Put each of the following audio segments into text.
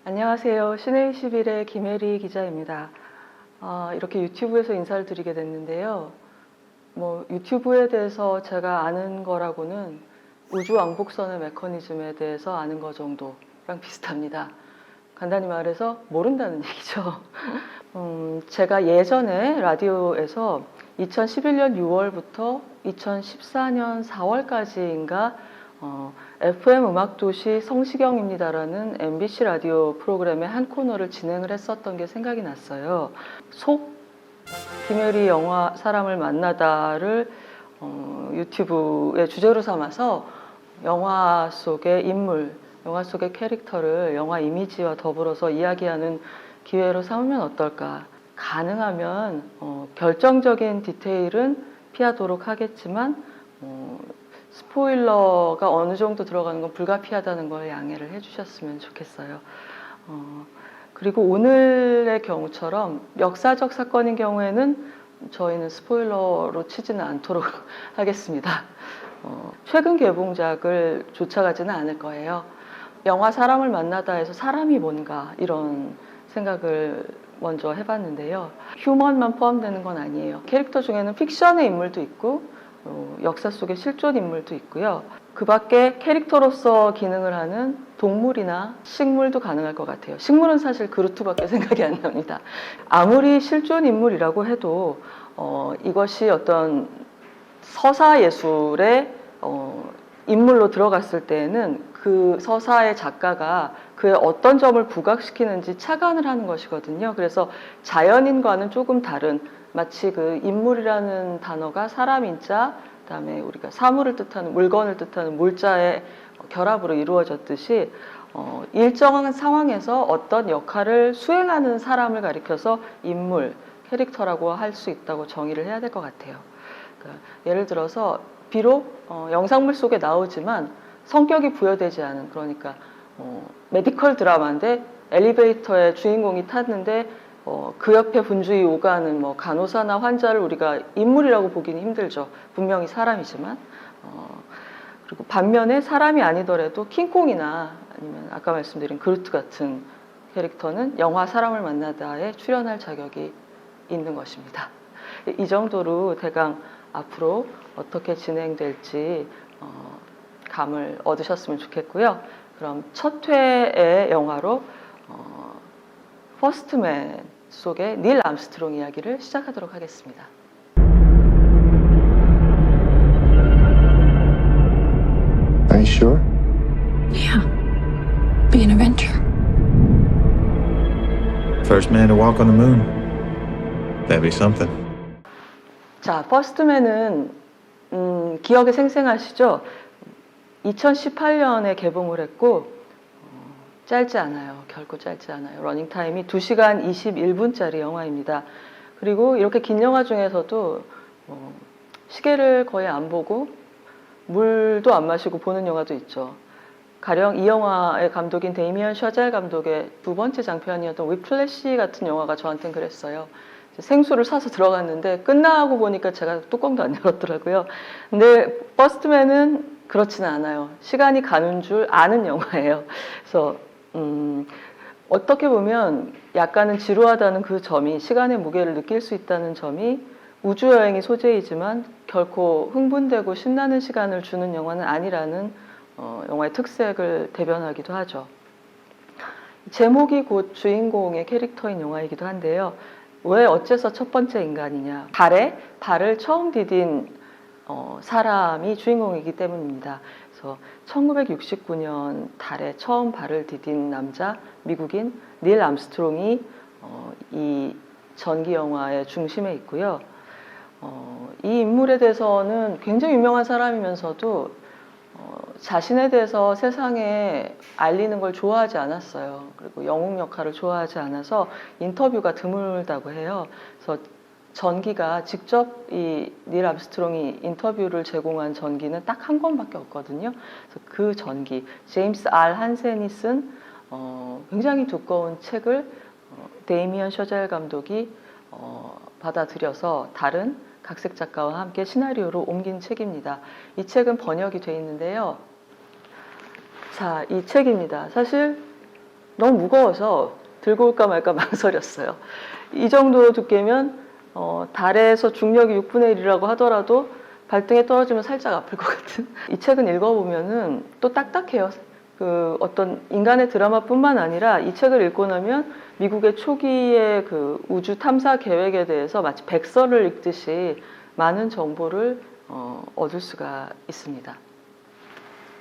안녕하세요. 신의21의 김혜리 기자입니다. 이렇게 유튜브에서 인사를 드리게 됐는데요. 유튜브에 대해서 제가 아는 거라고는 우주 왕복선의 메커니즘에 대해서 아는 거 정도랑 비슷합니다. 간단히 말해서 모른다는 얘기죠. 제가 예전에 라디오에서 2011년 6월부터 2014년 4월까지인가 FM 음악도시 성시경입니다라는 MBC 라디오 프로그램의 한 코너를 진행을 했었던 게 생각이 났어요. 김혜리 영화 사람을 만나다를 유튜브의 주제로 삼아서 영화 속의 인물, 영화 속의 캐릭터를 영화 이미지와 더불어서 이야기하는 기회로 삼으면 어떨까. 가능하면 결정적인 디테일은 피하도록 하겠지만 스포일러가 어느 정도 들어가는 건 불가피하다는 걸 양해를 해주셨으면 좋겠어요. 그리고 오늘의 경우처럼 역사적 사건인 경우에는 저희는 스포일러로 치지는 않도록 하겠습니다. 최근 개봉작을 쫓아가지는 않을 거예요. 영화 사람을 만나다 해서 사람이 뭔가 이런 생각을 먼저 해봤는데요. 휴먼만 포함되는 건 아니에요. 캐릭터 중에는 픽션의 인물도 있고 역사 속의 실존 인물도 있고요. 그 밖에 캐릭터로서 기능을 하는 동물이나 식물도 가능할 것 같아요. 식물은 사실 그루트밖에 생각이 안 납니다. 아무리 실존 인물이라고 해도 이것이 어떤 서사 예술의 인물로 들어갔을 때에는 그 서사의 작가가 그의 어떤 점을 부각시키는지 착안을 하는 것이거든요. 그래서 자연인과는 조금 다른, 마치 그 인물이라는 단어가 사람인자, 그다음에 우리가 사물을 뜻하는, 물건을 뜻하는 물자의 결합으로 이루어졌듯이 일정한 상황에서 어떤 역할을 수행하는 사람을 가리켜서 인물, 캐릭터라고 할 수 있다고 정의를 해야 될 것 같아요. 그러니까 예를 들어서 비록 영상물 속에 나오지만 성격이 부여되지 않은, 그러니까 메디컬 드라마인데 엘리베이터에 주인공이 탔는데 그 옆에 분주히 오가는 간호사나 환자를 우리가 인물이라고 보기는 힘들죠. 분명히 사람이지만. 그리고 반면에 사람이 아니더라도 킹콩이나 아니면 아까 말씀드린 그루트 같은 캐릭터는 영화 사람을 만나다에 출연할 자격이 있는 것입니다. 이 정도로 대강 앞으로 어떻게 진행될지 감을 얻으셨으면 좋겠고요. 그럼 첫 회의 영화로 퍼스트맨 속의 닐 암스트롱 이야기를 시작하도록 하겠습니다. Are you sure? Yeah. Be an adventure. First man to walk on the moon. That'd be something. 자, 퍼스트맨은 기억에 생생하시죠? 2018년에 개봉을 했고 짧지 않아요. 결코 짧지 않아요. 러닝타임이 2시간 21분짜리 영화입니다. 그리고 이렇게 긴 영화 중에서도 시계를 거의 안 보고 물도 안 마시고 보는 영화도 있죠. 가령 이 영화의 감독인 데이미언 셔젤 감독의 두 번째 장편이었던 위플래시 같은 영화가 저한테는 그랬어요. 생수를 사서 들어갔는데 끝나고 보니까 제가 뚜껑도 안 열었더라고요. 근데 퍼스트맨은 그렇지는 않아요. 시간이 가는 줄 아는 영화예요. 그래서 어떻게 보면 약간은 지루하다는 그 점이, 시간의 무게를 느낄 수 있다는 점이 우주여행이 소재이지만 결코 흥분되고 신나는 시간을 주는 영화는 아니라는 영화의 특색을 대변하기도 하죠. 제목이 곧 주인공의 캐릭터인 영화이기도 한데요. 왜 어째서 첫 번째 인간이냐. 발을 처음 디딘 사람이 주인공이기 때문입니다. 그래서 1969년 달에 처음 발을 디딘 남자, 미국인 닐 암스트롱이 이 전기 영화의 중심에 있고요. 이 인물에 대해서는 굉장히 유명한 사람이면서도 자신에 대해서 세상에 알리는 걸 좋아하지 않았어요. 그리고 영웅 역할을 좋아하지 않아서 인터뷰가 드물다고 해요. 그래서 전기가 직접 이 닐 암스트롱이 인터뷰를 제공한 전기는 딱 한 권밖에 없거든요. 그래서 그 전기, 제임스 R 한센이 쓴 굉장히 두꺼운 책을 데이미언 셔젤 감독이 받아들여서 다른 각색 작가와 함께 시나리오로 옮긴 책입니다. 이 책은 번역이 돼 있는데요. 자, 이 책입니다. 사실 너무 무거워서 들고 올까 말까 망설였어요. 이 정도 두께면 달에서 중력이 6분의 1이라고 하더라도 발등에 떨어지면 살짝 아플 것 같은. 이 책은 읽어보면은 또 딱딱해요. 그 어떤 인간의 드라마뿐만 아니라 이 책을 읽고 나면 미국의 초기의 그 우주 탐사 계획에 대해서 마치 백서를 읽듯이 많은 정보를 얻을 수가 있습니다.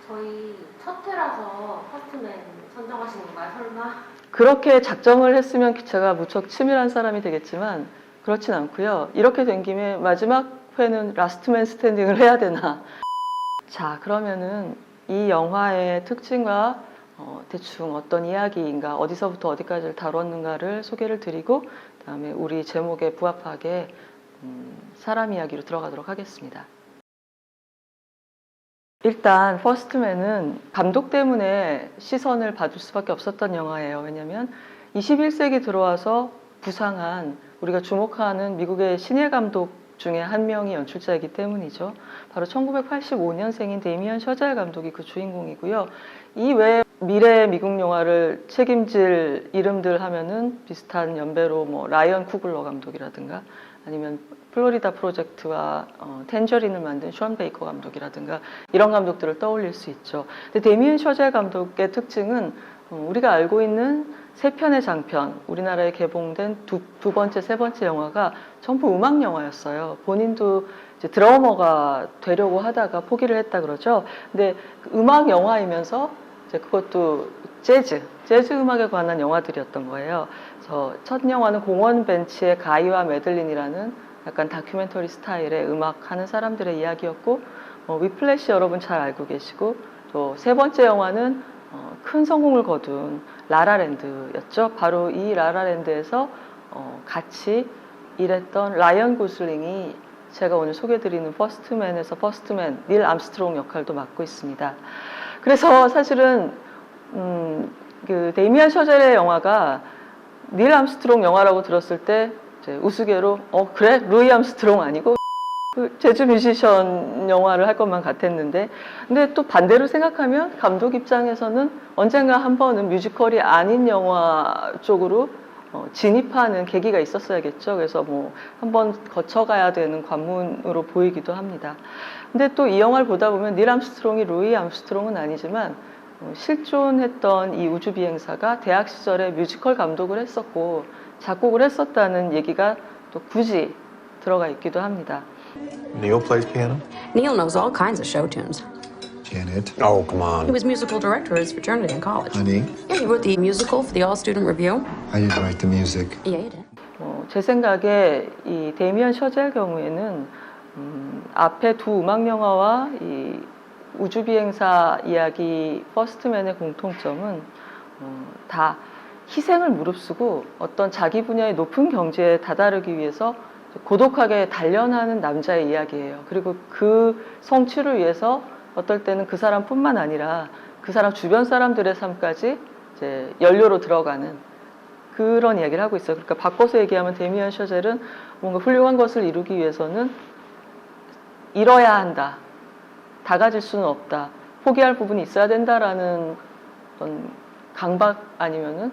저희 첫 회라서 퍼스트맨 선정하신 건가요, 설마? 그렇게 작정을 했으면 제가 무척 치밀한 사람이 되겠지만 그렇진 않고요. 이렇게 된 김에 마지막 회는 라스트맨 스탠딩을 해야 되나. 자, 그러면은 이 영화의 특징과 대충 어떤 이야기인가, 어디서부터 어디까지를 다뤘는가를 소개를 드리고 그다음에 우리 제목에 부합하게 사람 이야기로 들어가도록 하겠습니다. 일단 퍼스트맨은 감독 때문에 시선을 받을 수밖에 없었던 영화예요. 왜냐하면 21세기 들어와서 부상한 우리가 주목하는 미국의 신예 감독 중에 한 명이 연출자이기 때문이죠. 바로 1985년생인 데미안 셔젤 감독이 그 주인공이고요. 이 외에 미래 미국 영화를 책임질 이름들 하면은 비슷한 연배로 뭐 라이언 쿠글러 감독이라든가 아니면 플로리다 프로젝트와 텐저린을 만든 션 베이커 감독이라든가 이런 감독들을 떠올릴 수 있죠. 근데 데미안 셔젤 감독의 특징은 우리가 알고 있는 세 편의 장편, 우리나라에 개봉된 두 번째, 세 번째 영화가 전부 음악 영화였어요. 본인도 이제 드러머가 되려고 하다가 포기를 했다 그러죠. 근데 음악 영화이면서 이제 그것도 재즈 음악에 관한 영화들이었던 거예요. 그래서 첫 영화는 공원 벤치의 가이와 메들린이라는 약간 다큐멘터리 스타일의 음악하는 사람들의 이야기였고, 위플래시 여러분 잘 알고 계시고, 또 세 번째 영화는 큰 성공을 거둔 라라랜드였죠. 바로 이 라라랜드에서 같이 일했던 라이언 고슬링이 제가 오늘 소개드리는 퍼스트맨에서 퍼스트맨 닐 암스트롱 역할도 맡고 있습니다. 그래서 사실은 그 데미안 셔젤의 영화가 닐 암스트롱 영화라고 들었을 때 이제 우스개로 그래? 루이 암스트롱 아니고 그 재즈 뮤지션 영화를 할 것만 같았는데, 근데 또 반대로 생각하면 감독 입장에서는 언젠가 한 번은 뮤지컬이 아닌 영화 쪽으로 진입하는 계기가 있었어야겠죠. 그래서 뭐 한번 거쳐가야 되는 관문으로 보이기도 합니다. 근데 또 이 영화를 보다 보면 닐 암스트롱이 루이 암스트롱은 아니지만 실존했던 이 우주 비행사가 대학 시절에 뮤지컬 감독을 했었고 작곡을 했었다는 얘기가 또 굳이 들어가 있기도 합니다. Neil plays piano. Neil knows all kinds of show tunes. Janet. Oh, come He on. was musical director of his fraternity in college. Honey. Yeah, he wrote the musical for the all-student review. I didn't write the music. Yeah, he did. 제 생각에 이 데미안 셔젤 경우에는 앞에 두 음악 영화와 이 우주 비행사 이야기 퍼스트맨의 공통점은 다 희생을 무릅쓰고 어떤 자기 분야의 높은 경지에 다다르기 위해서 고독하게 단련하는 남자의 이야기예요. 그리고 그 성취를 위해서 어떨 때는 그 사람뿐만 아니라 그 사람 주변 사람들의 삶까지 이제 연료로 들어가는 그런 이야기를 하고 있어요. 그러니까 바꿔서 얘기하면 데미안 셔젤은 뭔가 훌륭한 것을 이루기 위해서는 잃어야 한다, 다 가질 수는 없다, 포기할 부분이 있어야 된다라는 어떤 강박 아니면은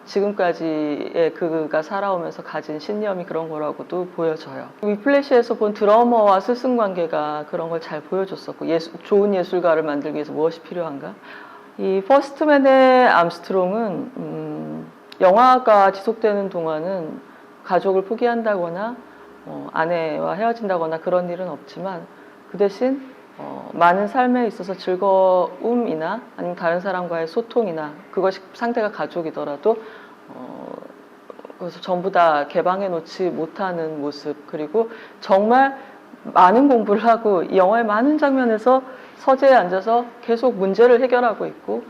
지금까지의 그가 살아오면서 가진 신념이 그런 거라고도 보여져요. 위플래시에서 본 드러머와 스승 관계가 그런 걸 잘 보여줬었고, 좋은 예술가를 만들기 위해서 무엇이 필요한가? 이 퍼스트맨의 암스트롱은 영화가 지속되는 동안은 가족을 포기한다거나 아내와 헤어진다거나 그런 일은 없지만 그 대신 많은 삶에 있어서 즐거움이나 아니면 다른 사람과의 소통이나 그것이 상대가 가족이더라도 그래서 전부 다 개방해 놓지 못하는 모습, 그리고 정말 많은 공부를 하고 이 영화의 많은 장면에서 서재에 앉아서 계속 문제를 해결하고 있고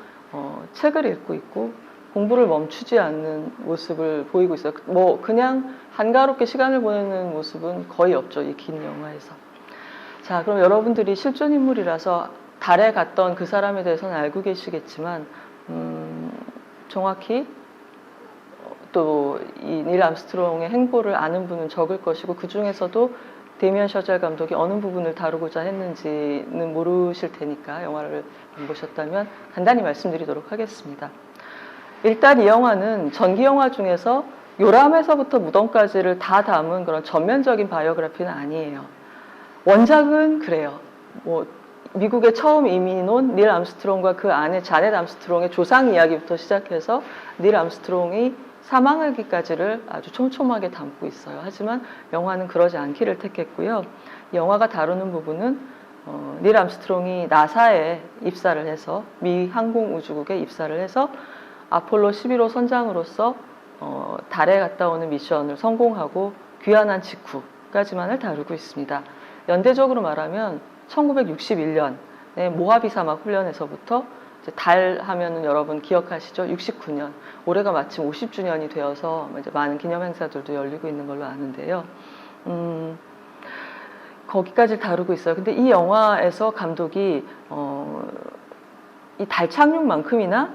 책을 읽고 있고 공부를 멈추지 않는 모습을 보이고 있어요. 뭐 그냥 한가롭게 시간을 보내는 모습은 거의 없죠, 이 긴 영화에서. 자, 그럼 여러분들이 실존 인물이라서 달에 갔던 그 사람에 대해서는 알고 계시겠지만 정확히 또 이 닐 암스트롱의 행보를 아는 분은 적을 것이고, 그 중에서도 데미안 셔젤 감독이 어느 부분을 다루고자 했는지는 모르실 테니까 영화를 안 보셨다면 간단히 말씀드리도록 하겠습니다. 일단 이 영화는 전기 영화 중에서 요람에서부터 무덤까지를 다 담은 그런 전면적인 바이오그래피는 아니에요. 원작은 그래요. 뭐 미국에 처음 이민 온 닐 암스트롱과 그 아내 자넷 암스트롱의 조상 이야기부터 시작해서 닐 암스트롱이 사망하기까지를 아주 촘촘하게 담고 있어요. 하지만 영화는 그러지 않기를 택했고요. 영화가 다루는 부분은 닐 암스트롱이 나사에 입사를 해서 미 항공우주국에 입사를 해서 아폴로 11호 선장으로서 달에 갔다 오는 미션을 성공하고 귀환한 직후까지만을 다루고 있습니다. 연대적으로 말하면 1961년에 모하비 사막 훈련에서부터 이제 달 하면은 여러분 기억하시죠? 69년. 올해가 마침 50주년이 되어서 이제 많은 기념 행사들도 열리고 있는 걸로 아는데요. 거기까지 다루고 있어요. 근데 이 영화에서 감독이 이 달 착륙만큼이나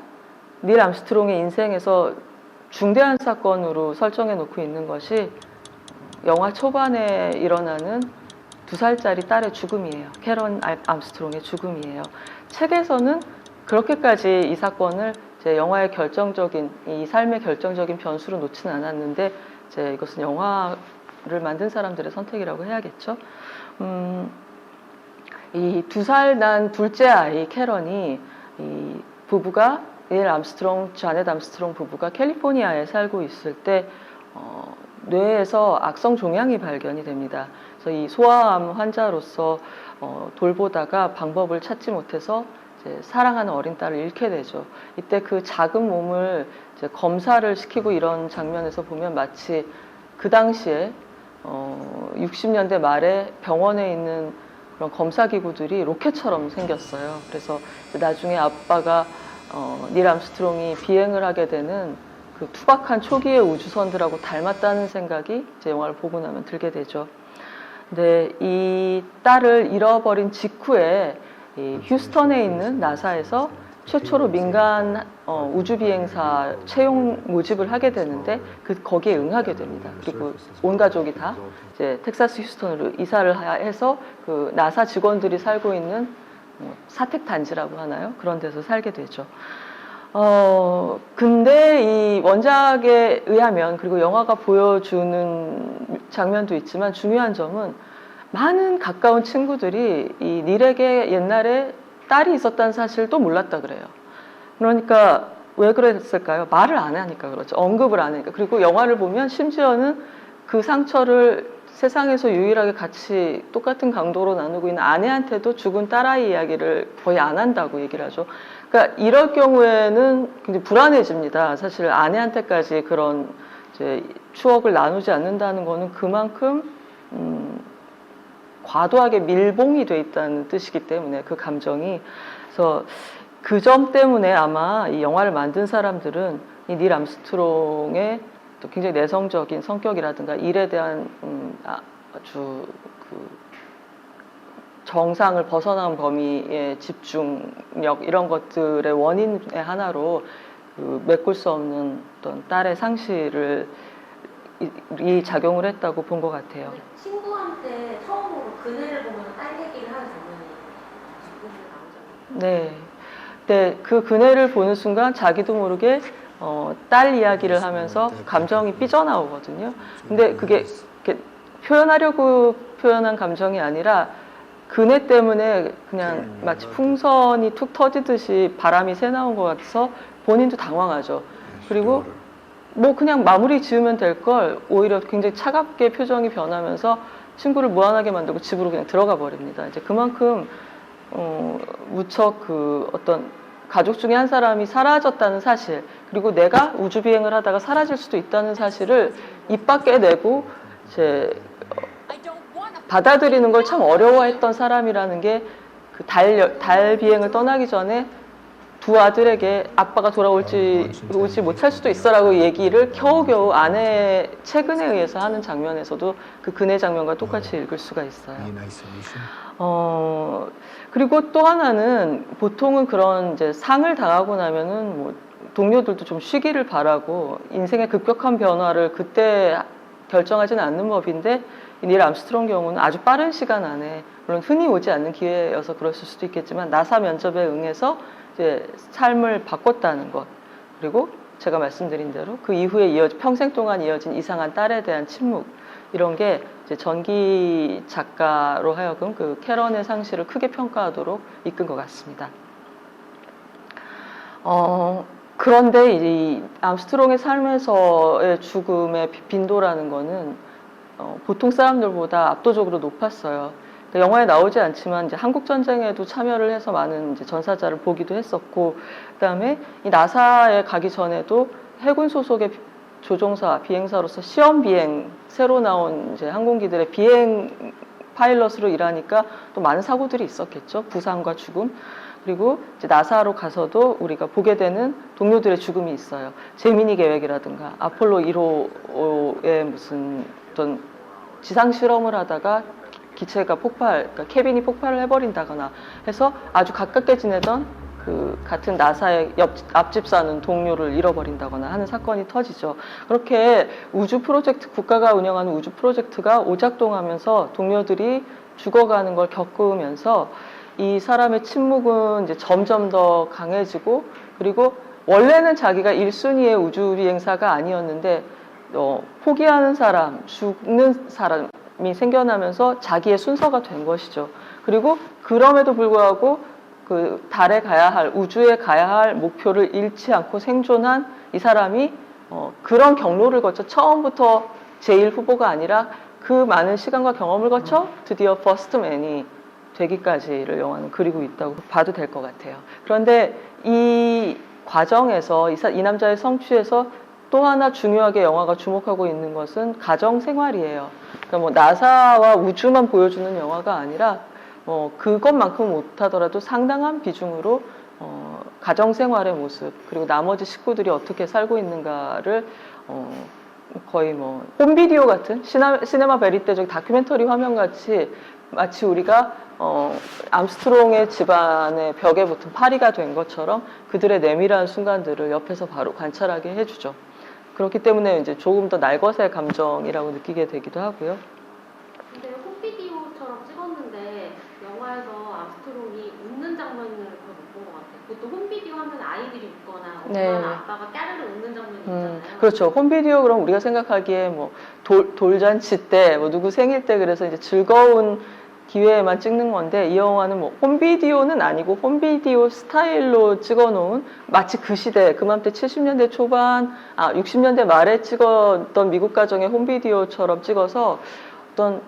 닐 암스트롱의 인생에서 중대한 사건으로 설정해 놓고 있는 것이 영화 초반에 일어나는 2살짜리 딸의 죽음이에요. 캐런 암스트롱의 죽음이에요. 책에서는 그렇게까지 이 사건을 이제 영화의 결정적인, 이 삶의 결정적인 변수로 놓지는 않았는데 이제 이것은 영화를 만든 사람들의 선택이라고 해야겠죠. 이 2살 난 둘째 아이 캐런이 이 부부가 닐 암스트롱, 자넷 암스트롱 부부가 캘리포니아에 살고 있을 때 뇌에서 악성 종양이 발견이 됩니다. 그래서 이 소아암 환자로서 돌보다가 방법을 찾지 못해서 이제 사랑하는 어린 딸을 잃게 되죠. 이때 그 작은 몸을 이제 검사를 시키고 이런 장면에서 보면 마치 그 당시에 60년대 말에 병원에 있는 그런 검사 기구들이 로켓처럼 생겼어요. 그래서 나중에 아빠가 닐 암스트롱이 비행을 하게 되는 그 투박한 초기의 우주선들하고 닮았다는 생각이 이제 영화를 보고 나면 들게 되죠. 근데 이 딸을 잃어버린 직후에 이 휴스턴에 있는 나사에서 최초로 민간 우주 비행사 채용 모집을 하게 되는데 거기에 응하게 됩니다. 그리고 온 가족이 다 이제 텍사스 휴스턴으로 이사를 해서 그 나사 직원들이 살고 있는 사택 단지라고 하나요? 그런 데서 살게 되죠. 근데 이 원작에 의하면, 그리고 영화가 보여주는 장면도 있지만 중요한 점은 많은 가까운 친구들이 이 닐에게 옛날에 딸이 있었다는 사실도 몰랐다 그래요. 그러니까 왜 그랬을까요? 말을 안 하니까 그렇죠. 언급을 안 하니까. 그리고 영화를 보면 심지어는 그 상처를 세상에서 유일하게 같이 똑같은 강도로 나누고 있는 아내한테도 죽은 딸아이 이야기를 거의 안 한다고 얘기를 하죠. 그러니까 이럴 경우에는 굉장히 불안해집니다. 사실 아내한테까지 그런 이제 추억을 나누지 않는다는 거는 그만큼 과도하게 밀봉이 돼 있다는 뜻이기 때문에 그 감정이. 그래서 그 점 때문에 아마 이 영화를 만든 사람들은 이 닐 암스트롱의 또 굉장히 내성적인 성격이라든가 일에 대한 아주 그 정상을 벗어난 범위의 집중력, 이런 것들의 원인의 하나로 그 메꿀 수 없는 어떤 딸의 상실을 이 작용을 했다고 본 것 같아요. 친구한테 처음으로 그네를 보면 딸 얘기를 하는 장면이 뒷부분에 나오잖아요. 네. 네, 그 그네를 보는 순간 자기도 모르게 딸 이야기를 하면서 감정이 삐져나오거든요. 근데 그게 이렇게 표현하려고 표현한 감정이 아니라 그네 때문에 그냥 마치 풍선이 툭 터지듯이 바람이 새 나온 것 같아서 본인도 당황하죠. 그리고 뭐 그냥 마무리 지으면 될 걸 오히려 굉장히 차갑게 표정이 변하면서 친구를 무안하게 만들고 집으로 그냥 들어가 버립니다. 이제 그만큼 무척 그 어떤 가족 중에 한 사람이 사라졌다는 사실, 그리고 내가 우주 비행을 하다가 사라질 수도 있다는 사실을 입 밖에 내고 이제 받아들이는 걸 참 어려워했던 사람이라는 게 그 달 비행을 떠나기 전에 두 아들에게 아빠가 돌아올지 오지 못할 수도 있어라고 얘기를 겨우겨우 아내의 최근에 의해서 하는 장면에서도 그 그네 장면과 똑같이 읽을 수가 있어요. 그리고 또 하나는 보통은 그런 이제 상을 당하고 나면은 뭐 동료들도 좀 쉬기를 바라고 인생의 급격한 변화를 그때 결정하지는 않는 법인데 닐 암스트롱 경우는 아주 빠른 시간 안에, 물론 흔히 오지 않는 기회여서 그랬을 수도 있겠지만 나사 면접에 응해서 이제 삶을 바꿨다는 것, 그리고 제가 말씀드린 대로 그 이후에 평생 동안 이어진 이상한 딸에 대한 침묵 이런 게 이제 전기 작가로 하여금 그 캐런의 상실을 크게 평가하도록 이끈 것 같습니다. 그런데 이 암스트롱의 삶에서의 죽음의 빈도라는 거는 보통 사람들보다 압도적으로 높았어요. 그러니까 영화에 나오지 않지만 이제 한국 전쟁에도 참여를 해서 많은 이제 전사자를 보기도 했었고, 그다음에 이 나사에 가기 전에도 해군 소속의 조종사, 비행사로서 시험 비행 새로 나온 이제 항공기들의 비행 파일럿으로 일하니까 또 많은 사고들이 있었겠죠. 부상과 죽음. 그리고 이제 나사로 가서도 우리가 보게 되는 동료들의 죽음이 있어요. 제미니 계획이라든가 아폴로 1호의 무슨 어떤 지상 실험을 하다가 기체가 그러니까 캐빈이 폭발을 해버린다거나 해서 아주 가깝게 지내던 그 같은 나사의 앞집 사는 동료를 잃어버린다거나 하는 사건이 터지죠. 그렇게 우주 프로젝트, 국가가 운영하는 우주 프로젝트가 오작동하면서 동료들이 죽어가는 걸 겪으면서 이 사람의 침묵은 이제 점점 더 강해지고, 그리고 원래는 자기가 1순위의 우주 비행사가 아니었는데 포기하는 사람, 죽는 사람이 생겨나면서 자기의 순서가 된 것이죠. 그리고 그럼에도 불구하고 그 달에 가야 할, 우주에 가야 할 목표를 잃지 않고 생존한 이 사람이 그런 경로를 거쳐 처음부터 제일 후보가 아니라 그 많은 시간과 경험을 거쳐 드디어 퍼스트맨이 되기까지를 영화는 그리고 있다고 봐도 될 것 같아요. 그런데 이 과정에서 이 남자의 성취에서 또 하나 중요하게 영화가 주목하고 있는 것은 가정 생활이에요. 그러니까 뭐 나사와 우주만 보여주는 영화가 아니라 그것만큼 못하더라도 상당한 비중으로 가정 생활의 모습, 그리고 나머지 식구들이 어떻게 살고 있는가를 거의 뭐 홈비디오 같은 시네마 베리떼적 다큐멘터리 화면 같이 마치 우리가 암스트롱의 집안의 벽에 붙은 파리가 된 것처럼 그들의 내밀한 순간들을 옆에서 바로 관찰하게 해주죠. 그렇기 때문에 이제 조금 더 날것의 감정이라고 느끼게 되기도 하고요. 근데 홈비디오처럼 찍었는데 영화에서 암스트롱이 웃는 장면을 거의 못 본 것 같아요. 보통 홈비디오 하면 아이들이 웃거나 엄마나 네. 아빠가 까르르 웃는 장면이 있잖아요. 그렇죠. 홈비디오 그럼 우리가 생각하기에 뭐 돌잔치 때, 뭐 누구 생일 때 그래서 이제 즐거운 기회에만 찍는 건데, 이 영화는 뭐 홈비디오는 아니고 홈비디오 스타일로 찍어놓은, 마치 그 시대 그맘때 70년대 초반, 60년대 말에 찍었던 미국 가정의 홈비디오처럼 찍어서 어떤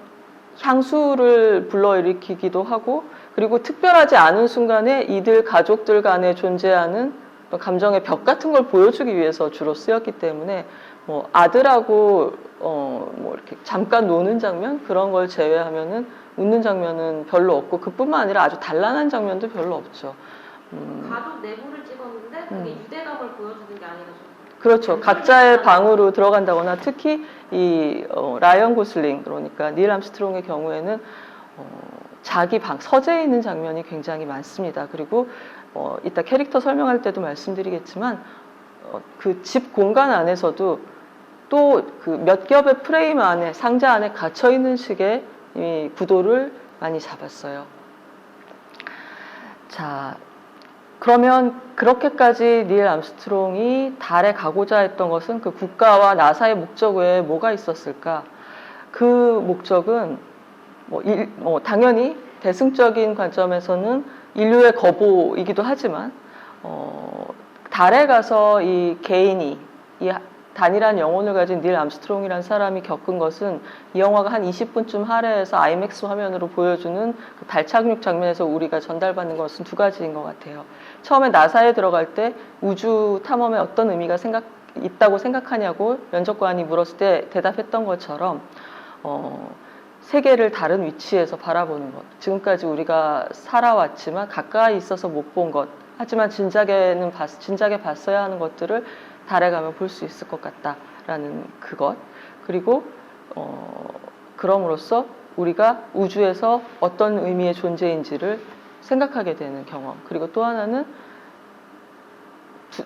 향수를 불러일으키기도 하고, 그리고 특별하지 않은 순간에 이들 가족들 간에 존재하는 감정의 벽 같은 걸 보여주기 위해서 주로 쓰였기 때문에 뭐 아들하고 뭐 이렇게 잠깐 노는 장면 그런 걸 제외하면은 웃는 장면은 별로 없고, 그뿐만 아니라 아주 단란한 장면도 별로 없죠. 가족 내부를 찍었는데 그게 유대감을 보여주는 게 아니라 좀 그렇죠. 각자의 방으로 들어간다거나, 특히 이 라이언 고슬링, 그러니까 닐 암스트롱의 경우에는 자기 방 서재에 있는 장면이 굉장히 많습니다. 그리고 이따 캐릭터 설명할 때도 말씀드리겠지만 그 집 공간 안에서도 또 그 몇 겹의 프레임 안에, 상자 안에 갇혀 있는 식의 이 구도를 많이 잡았어요. 자, 그러면 그렇게까지 닐 암스트롱이 달에 가고자 했던 것은 그 국가와 나사의 목적 외에 뭐가 있었을까? 그 목적은 당연히 대승적인 관점에서는 인류의 거부이기도 하지만 달에 가서 이 개인이 이 단일한 영혼을 가진 닐 암스트롱이라는 사람이 겪은 것은, 이 영화가 한 20분쯤 할애해서 아이맥스 화면으로 보여주는 그 달 착륙 장면에서 우리가 전달받는 것은 두 가지인 것 같아요. 처음에 나사에 들어갈 때 우주 탐험에 어떤 의미가 있다고 생각하냐고 면접관이 물었을 때 대답했던 것처럼 세계를 다른 위치에서 바라보는 것, 지금까지 우리가 살아왔지만 가까이 있어서 못 본 것, 하지만 진작에 봤어야 하는 것들을 달에 가면 볼 수 있을 것 같다라는 그것, 그리고 그럼으로써 우리가 우주에서 어떤 의미의 존재인지를 생각하게 되는 경험, 그리고 또 하나는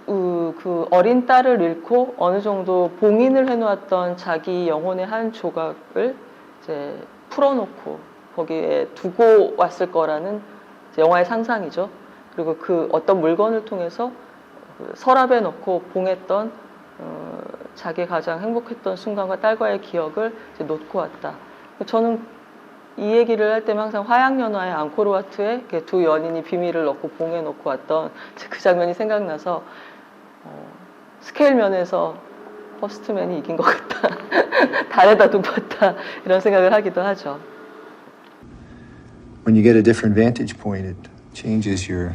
그 어린 딸을 잃고 어느 정도 봉인을 해놓았던 자기 영혼의 한 조각을 이제 풀어놓고 거기에 두고 왔을 거라는 영화의 상상이죠. 그리고 그 어떤 물건을 통해서 그 서랍에 넣고 봉했던 자기 가장 행복했던 순간과 딸과의 기억을 이제 놓고 왔다. 저는 이 얘기를 할 때면 항상 화양연화의 앙코르와트에 이렇게 두 연인이 비밀을 넣고 봉에 놓고 왔던 그 장면이 생각나서 스케일 면에서 퍼스트맨이 이긴 것 같다. 달에다 눕혔다. 이런 생각을 하기도 하죠. When you get a different vantage point, it changes your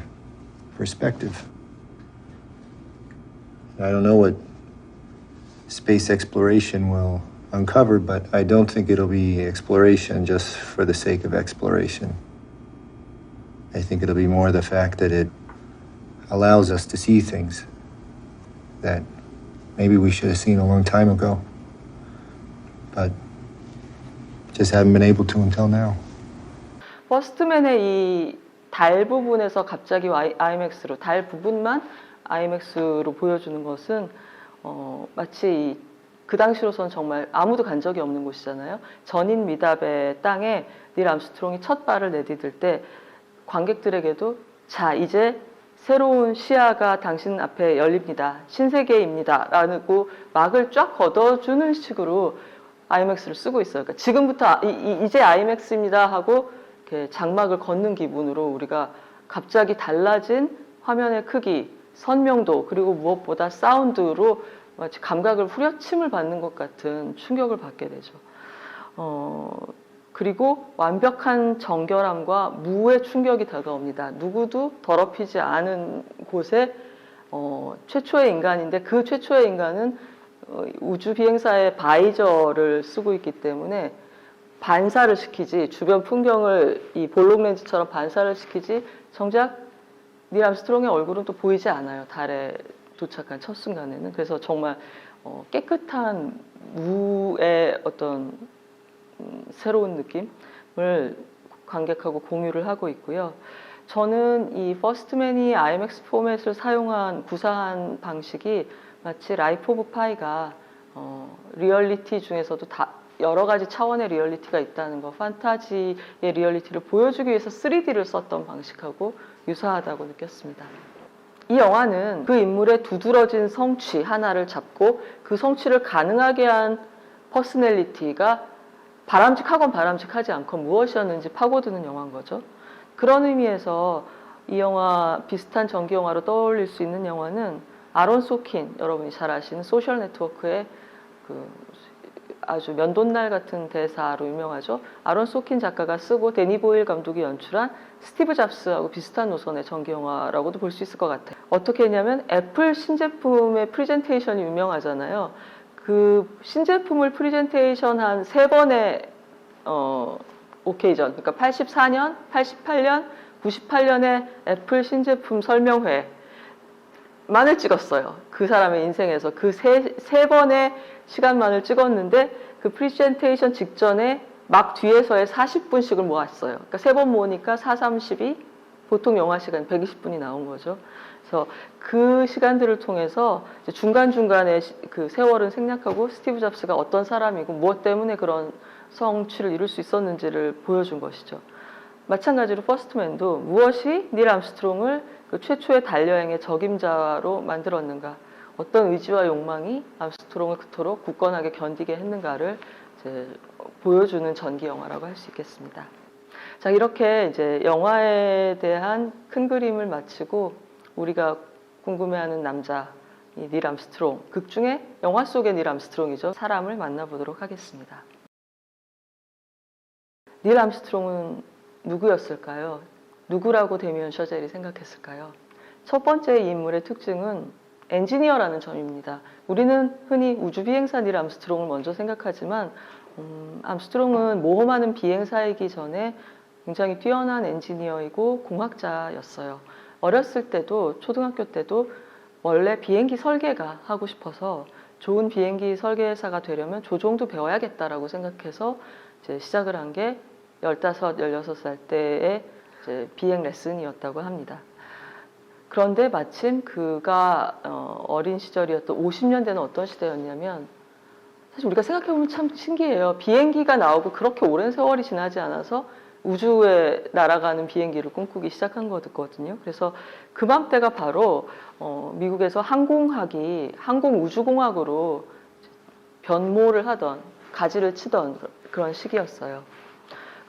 perspective. I don't know what space exploration will uncover, but I don't think it'll be exploration just for the sake of exploration. I think it'll be more the fact that it allows us to see things that maybe we should have seen a long time ago, but just haven't been able to until now. 퍼스트맨의 이 달 부분에서 갑자기 IMAX로, 달 부분만 IMAX로 보여주는 것은 마치 그 당시로선 정말 아무도 간 적이 없는 곳이잖아요. 전인 미답의 땅에 닐 암스트롱이 첫 발을 내디딜 때 관객들에게도 자, 이제 새로운 시야가 당신 앞에 열립니다. 신세계입니다. 라고 막을 쫙 걷어주는 식으로 IMAX를 쓰고 있어요. 그러니까 지금부터 이제 IMAX입니다 하고 이렇게 장막을 걷는 기분으로 우리가 갑자기 달라진 화면의 크기, 선명도, 그리고 무엇보다 사운드로 마치 감각을 후려침을 받는 것 같은 충격을 받게 되죠. 그리고 완벽한 정결함과 무의 충격이 다가옵니다. 누구도 더럽히지 않은 곳에 최초의 인간인데 그 최초의 인간은 우주 비행사의 바이저를 쓰고 있기 때문에 반사를 시키지, 주변 풍경을 이 볼록 렌즈처럼 반사를 시키지 정작 닐 암스트롱의 얼굴은 또 보이지 않아요. 달에 도착한 첫 순간에는. 그래서 정말 깨끗한 무의 어떤 새로운 느낌을 관객하고 공유를 하고 있고요. 저는 이 퍼스트맨이 IMAX 포맷을 사용한 구사한 방식이 마치 라이프 오브 파이가 리얼리티 중에서도 여러 가지 차원의 리얼리티가 있다는 거, 판타지의 리얼리티를 보여주기 위해서 3D를 썼던 방식하고 유사하다고 느꼈습니다. 이 영화는 그 인물의 두드러진 성취 하나를 잡고 그 성취를 가능하게 한 퍼스널리티가 바람직하건 바람직하지 않건 무엇이었는지 파고드는 영화인 거죠. 그런 의미에서 이 영화 비슷한 전기 영화로 떠올릴 수 있는 영화는 아론 소킨, 여러분이 잘 아시는 소셜 네트워크의 그 아주 면돈날 같은 대사로 유명하죠. 아론 소킨 작가가 쓰고 데니 보일 감독이 연출한 스티브 잡스하고 비슷한 노선의 전기 영화라고도 볼 수 있을 것 같아요. 어떻게 했냐면 애플 신제품의 프레젠테이션이 유명하잖아요. 그 신제품을 프레젠테이션 한 3번의 오케이전, 그러니까 84년, 88년, 98년의 애플 신제품 설명회만을 찍었어요. 그 사람의 인생에서 그 세 번의 시간만을 찍었는데 그 프레젠테이션 직전에 막 뒤에서의 40분씩을 모았어요. 그러니까 3번 모으니까 4, 32, 보통 영화 시간 120분이 나온 거죠. 그래서 그 시간들을 통해서 중간중간에 그 세월은 생략하고 스티브 잡스가 어떤 사람이고 무엇 때문에 그런 성취를 이룰 수 있었는지를 보여준 것이죠. 마찬가지로 퍼스트맨도 무엇이 닐 암스트롱을 그 최초의 달여행의 적임자로 만들었는가, 어떤 의지와 욕망이 암스트롱을 그토록 굳건하게 견디게 했는가를 이제 보여주는 전기 영화라고 할 수 있겠습니다. 자, 이렇게 이제 영화에 대한 큰 그림을 마치고 우리가 궁금해하는 남자, 이 닐 암스트롱, 극 중에 영화 속의 닐 암스트롱이죠. 사람을 만나보도록 하겠습니다. 닐 암스트롱은 누구였을까요? 누구라고 데미안 셔젤이 생각했을까요? 첫 번째 이 인물의 특징은 엔지니어라는 점입니다. 우리는 흔히 우주비행사 닐 암스트롱을 먼저 생각하지만 암스트롱은 모험하는 비행사이기 전에 굉장히 뛰어난 엔지니어이고 공학자였어요. 어렸을 때도, 초등학교 때도 원래 비행기 설계가 하고 싶어서 좋은 비행기 설계사가 되려면 조종도 배워야겠다라고 생각해서 이제 시작을 한 게 15, 16살 때의 이제 비행 레슨이었다고 합니다. 그런데 마침 그가 어린 시절이었던 50년대는 어떤 시대였냐면, 사실 우리가 생각해보면 참 신기해요. 비행기가 나오고 그렇게 오랜 세월이 지나지 않아서 우주에 날아가는 비행기를 꿈꾸기 시작한 거거든요. 그래서 그맘때가 바로 미국에서 항공우주공학으로 변모를 하던 가지를 치던 그런 시기였어요.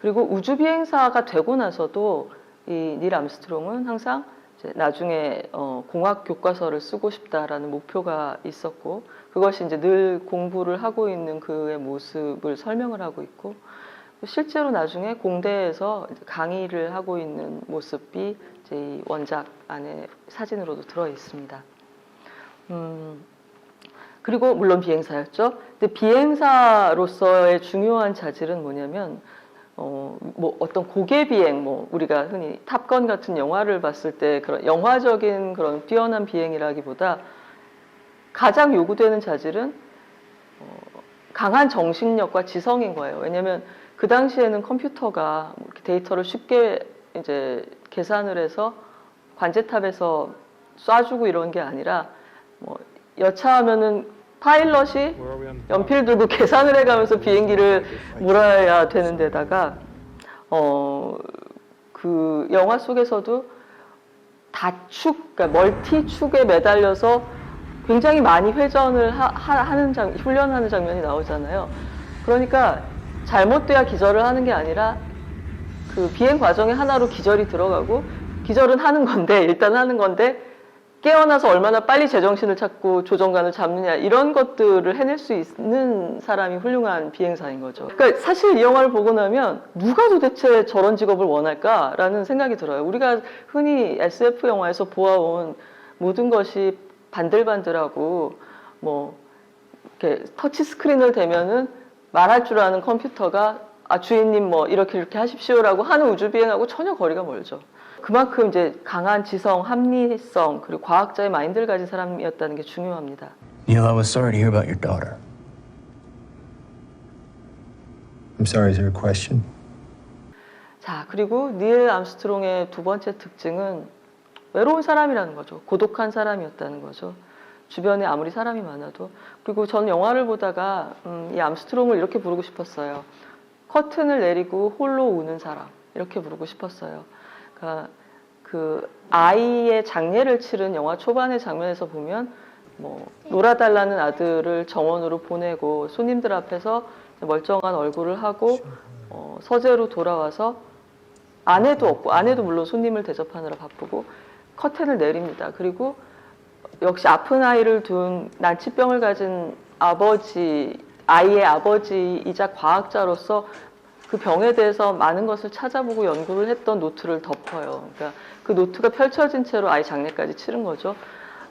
그리고 우주 비행사가 되고 나서도 이 닐 암스트롱은 항상 이제 나중에 공학 교과서를 쓰고 싶다라는 목표가 있었고, 그것이 이제 늘 공부를 하고 있는 그의 모습을 설명을 하고 있고, 실제로 나중에 공대에서 강의를 하고 있는 모습이 이제 이 원작 안에 사진으로도 들어 있습니다. 그리고 물론 비행사였죠. 근데 비행사로서의 중요한 자질은 뭐냐면 뭐 어떤 고개 비행, 뭐 우리가 흔히 탑건 같은 영화를 봤을 때 그런 영화적인 그런 뛰어난 비행이라기보다 가장 요구되는 자질은 강한 정신력과 지성인 거예요. 왜냐하면 그 당시에는 컴퓨터가 이렇게 데이터를 쉽게 이제 계산을 해서 관제탑에서 쏴주고 이런 게 아니라 뭐 여차하면은 파일럿이 연필 들고 계산을 해가면서 비행기를 몰아야 되는 데다가 그 영화 속에서도 다축, 그러니까 멀티축에 매달려서 굉장히 많이 회전을 훈련하는 장면이 나오잖아요. 그러니까 잘못돼야 기절을 하는 게 아니라 그 비행 과정에 하나로 기절이 들어가고, 기절은 하는 건데, 일단 하는 건데, 깨어나서 얼마나 빨리 제정신을 찾고 조정관을 잡느냐, 이런 것들을 해낼 수 있는 사람이 훌륭한 비행사인 거죠. 그러니까 사실 이 영화를 보고 나면 누가 도대체 저런 직업을 원할까라는 생각이 들어요. 우리가 흔히 SF 영화에서 보아온 모든 것이 반들반들하고 뭐 이렇게 터치 스크린을 대면은 말할 줄 아는 컴퓨터가 주인님 뭐 이렇게 하십시오라고 하는 우주 비행하고 전혀 거리가 멀죠. 그만큼 이제 강한 지성, 합리성, 그리고 과학자의 마인드를 가진 사람이었다는 게 중요합니다. Neil, I was sorry to hear about your daughter. I'm sorry, is there a question? 자, 그리고 닐 암스트롱의 두 번째 특징은 외로운 사람이라는 거죠. 고독한 사람이었다는 거죠. 주변에 아무리 사람이 많아도. 그리고 전 영화를 보다가 이 암스트롱을 이렇게 부르고 싶었어요. 커튼을 내리고 홀로 우는 사람, 이렇게 부르고 싶었어요. 그러니까 그 아이의 장례를 치른 영화 초반의 장면에서 보면 뭐 놀아달라는 아들을 정원으로 보내고 손님들 앞에서 멀쩡한 얼굴을 하고 서재로 돌아와서 아내도 없고, 아내도 물론 손님을 대접하느라 바쁘고 커튼을 내립니다. 그리고 역시 아픈 아이를 둔 난치병을 가진 아이의 아버지이자 과학자로서 그 병에 대해서 많은 것을 찾아보고 연구를 했던 노트를 덮어요. 그러니까 그 노트가 펼쳐진 채로 아이 장례까지 치른 거죠.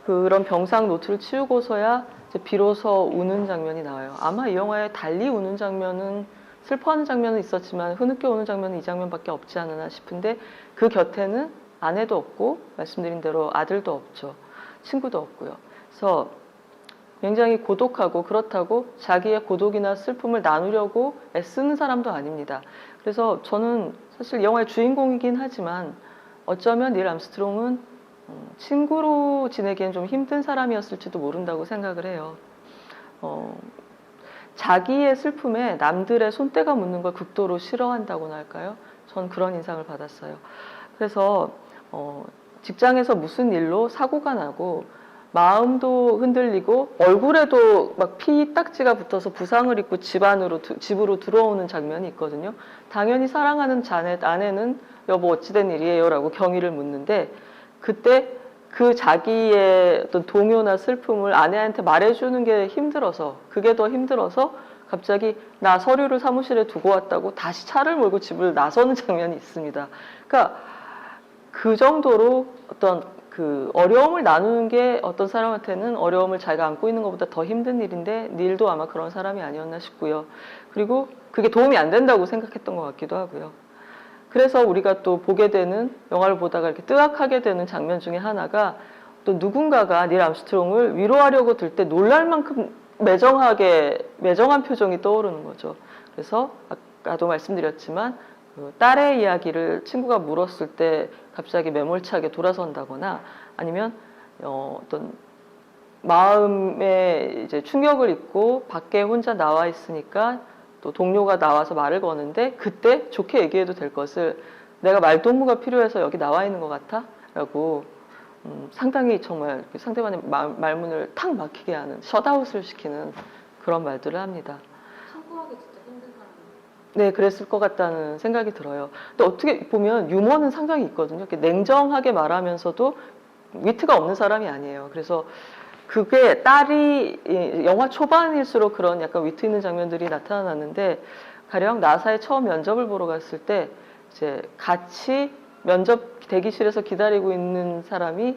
그런 병상 노트를 치우고서야 이제 비로소 우는 장면이 나와요. 아마 이 영화에 달리 우는 장면은, 슬퍼하는 장면은 있었지만 흐느껴 우는 장면은 이 장면밖에 없지 않나 싶은데, 그 곁에는 아내도 없고 말씀드린 대로 아들도 없죠. 친구도 없고요. 그래서 굉장히 고독하고, 그렇다고 자기의 고독이나 슬픔을 나누려고 애쓰는 사람도 아닙니다. 그래서 저는 사실 영화의 주인공이긴 하지만 어쩌면 닐 암스트롱은 친구로 지내기엔 좀 힘든 사람이었을지도 모른다고 생각을 해요. 자기의 슬픔에 남들의 손때가 묻는 걸 극도로 싫어한다고나 할까요? 전 그런 인상을 받았어요. 그래서 직장에서 무슨 일로 사고가 나고 마음도 흔들리고 얼굴에도 막 피딱지가 붙어서 부상을 입고 집으로 들어오는 장면이 있거든요. 당연히 사랑하는 아내는 여보 어찌된 일이에요? 라고 경위를 묻는데, 그때 그 자기의 어떤 동요나 슬픔을 아내한테 말해주는 게 힘들어서, 그게 더 힘들어서 갑자기 나 서류를 사무실에 두고 왔다고 다시 차를 몰고 집을 나서는 장면이 있습니다. 그러니까 그 정도로 어떤 그 어려움을 나누는 게 어떤 사람한테는 어려움을 자기가 안고 있는 것보다 더 힘든 일인데, 닐도 아마 그런 사람이 아니었나 싶고요. 그리고 그게 도움이 안 된다고 생각했던 것 같기도 하고요. 그래서 우리가 또 보게 되는, 영화를 보다가 이렇게 뜨악하게 되는 장면 중에 하나가, 또 누군가가 닐 암스트롱을 위로하려고 들 때 놀랄 만큼 매정한 표정이 떠오르는 거죠. 그래서 아까도 말씀드렸지만 그 딸의 이야기를 친구가 물었을 때 갑자기 매몰차게 돌아선다거나, 아니면 어떤 마음에 이제 충격을 입고 밖에 혼자 나와 있으니까 또 동료가 나와서 말을 거는데 그때 좋게 얘기해도 될 것을 내가 말동무가 필요해서 여기 나와 있는 것 같아? 라고 상당히 정말 상대방의 말문을 탁 막히게 하는 셧아웃을 시키는 그런 말들을 합니다. 친구하기 진짜 힘든 사람. 네, 그랬을 것 같다는 생각이 들어요. 근데 어떻게 보면 유머는 상당히 있거든요. 이렇게 냉정하게 말하면서도 위트가 없는 사람이 아니에요. 그래서 그게 딸이 영화 초반일수록 그런 약간 위트 있는 장면들이 나타났는데 가령 나사에 처음 면접을 보러 갔을 때 이제 같이 면접 대기실에서 기다리고 있는 사람이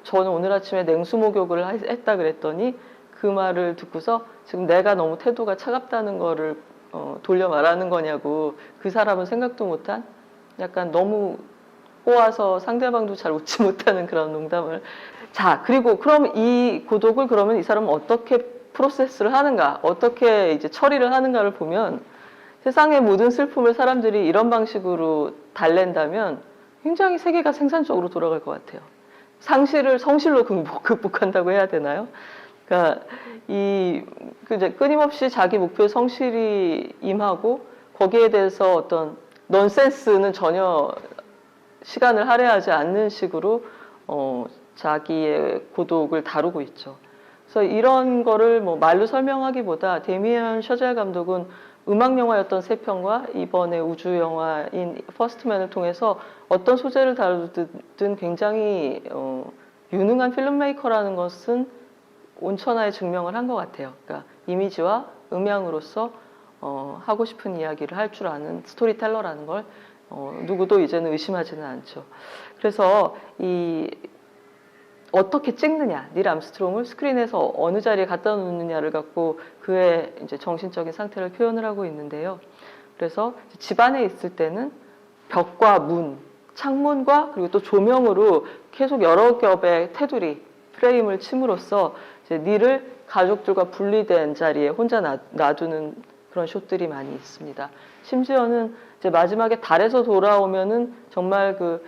저는 오늘 아침에 냉수 목욕을 했다 그랬더니 그 말을 듣고서 지금 내가 너무 태도가 차갑다는 거를 돌려 말하는 거냐고 그 사람은 생각도 못한 약간 너무 꼬아서 상대방도 잘 웃지 못하는 그런 농담을. 자, 그리고 그럼 이 고독을 그러면 이 사람은 어떻게 프로세스를 하는가, 어떻게 이제 처리를 하는가를 보면 세상의 모든 슬픔을 사람들이 이런 방식으로 달랜다면 굉장히 세계가 생산적으로 돌아갈 것 같아요. 상실을 성실로 극복한다고 해야 되나요? 그러니까 이제 끊임없이 자기 목표에 성실히 임하고 거기에 대해서 어떤 넌센스는 전혀 시간을 할애하지 않는 식으로 자기의 고독을 다루고 있죠. 그래서 이런 거를 뭐 말로 설명하기보다 데미안 셔젤 감독은 음악 영화였던 세 편과 이번에 우주 영화인 퍼스트맨을 통해서 어떤 소재를 다루든 굉장히 유능한 필름메이커라는 것은 온천하에 증명을 한 것 같아요. 그러니까 이미지와 음향으로서 하고 싶은 이야기를 할 줄 아는 스토리텔러라는 걸 누구도 이제는 의심하지는 않죠. 그래서 어떻게 찍느냐, 닐 암스트롱을 스크린에서 어느 자리에 갖다 놓느냐를 갖고 그의 이제 정신적인 상태를 표현을 하고 있는데요. 그래서 집 안에 있을 때는 벽과 문, 창문과 그리고 또 조명으로 계속 여러 겹의 테두리, 프레임을 침으로써 이제 닐을 가족들과 분리된 자리에 혼자 놔두는 그런 숏들이 많이 있습니다. 심지어는 이제 마지막에 달에서 돌아오면은 정말 그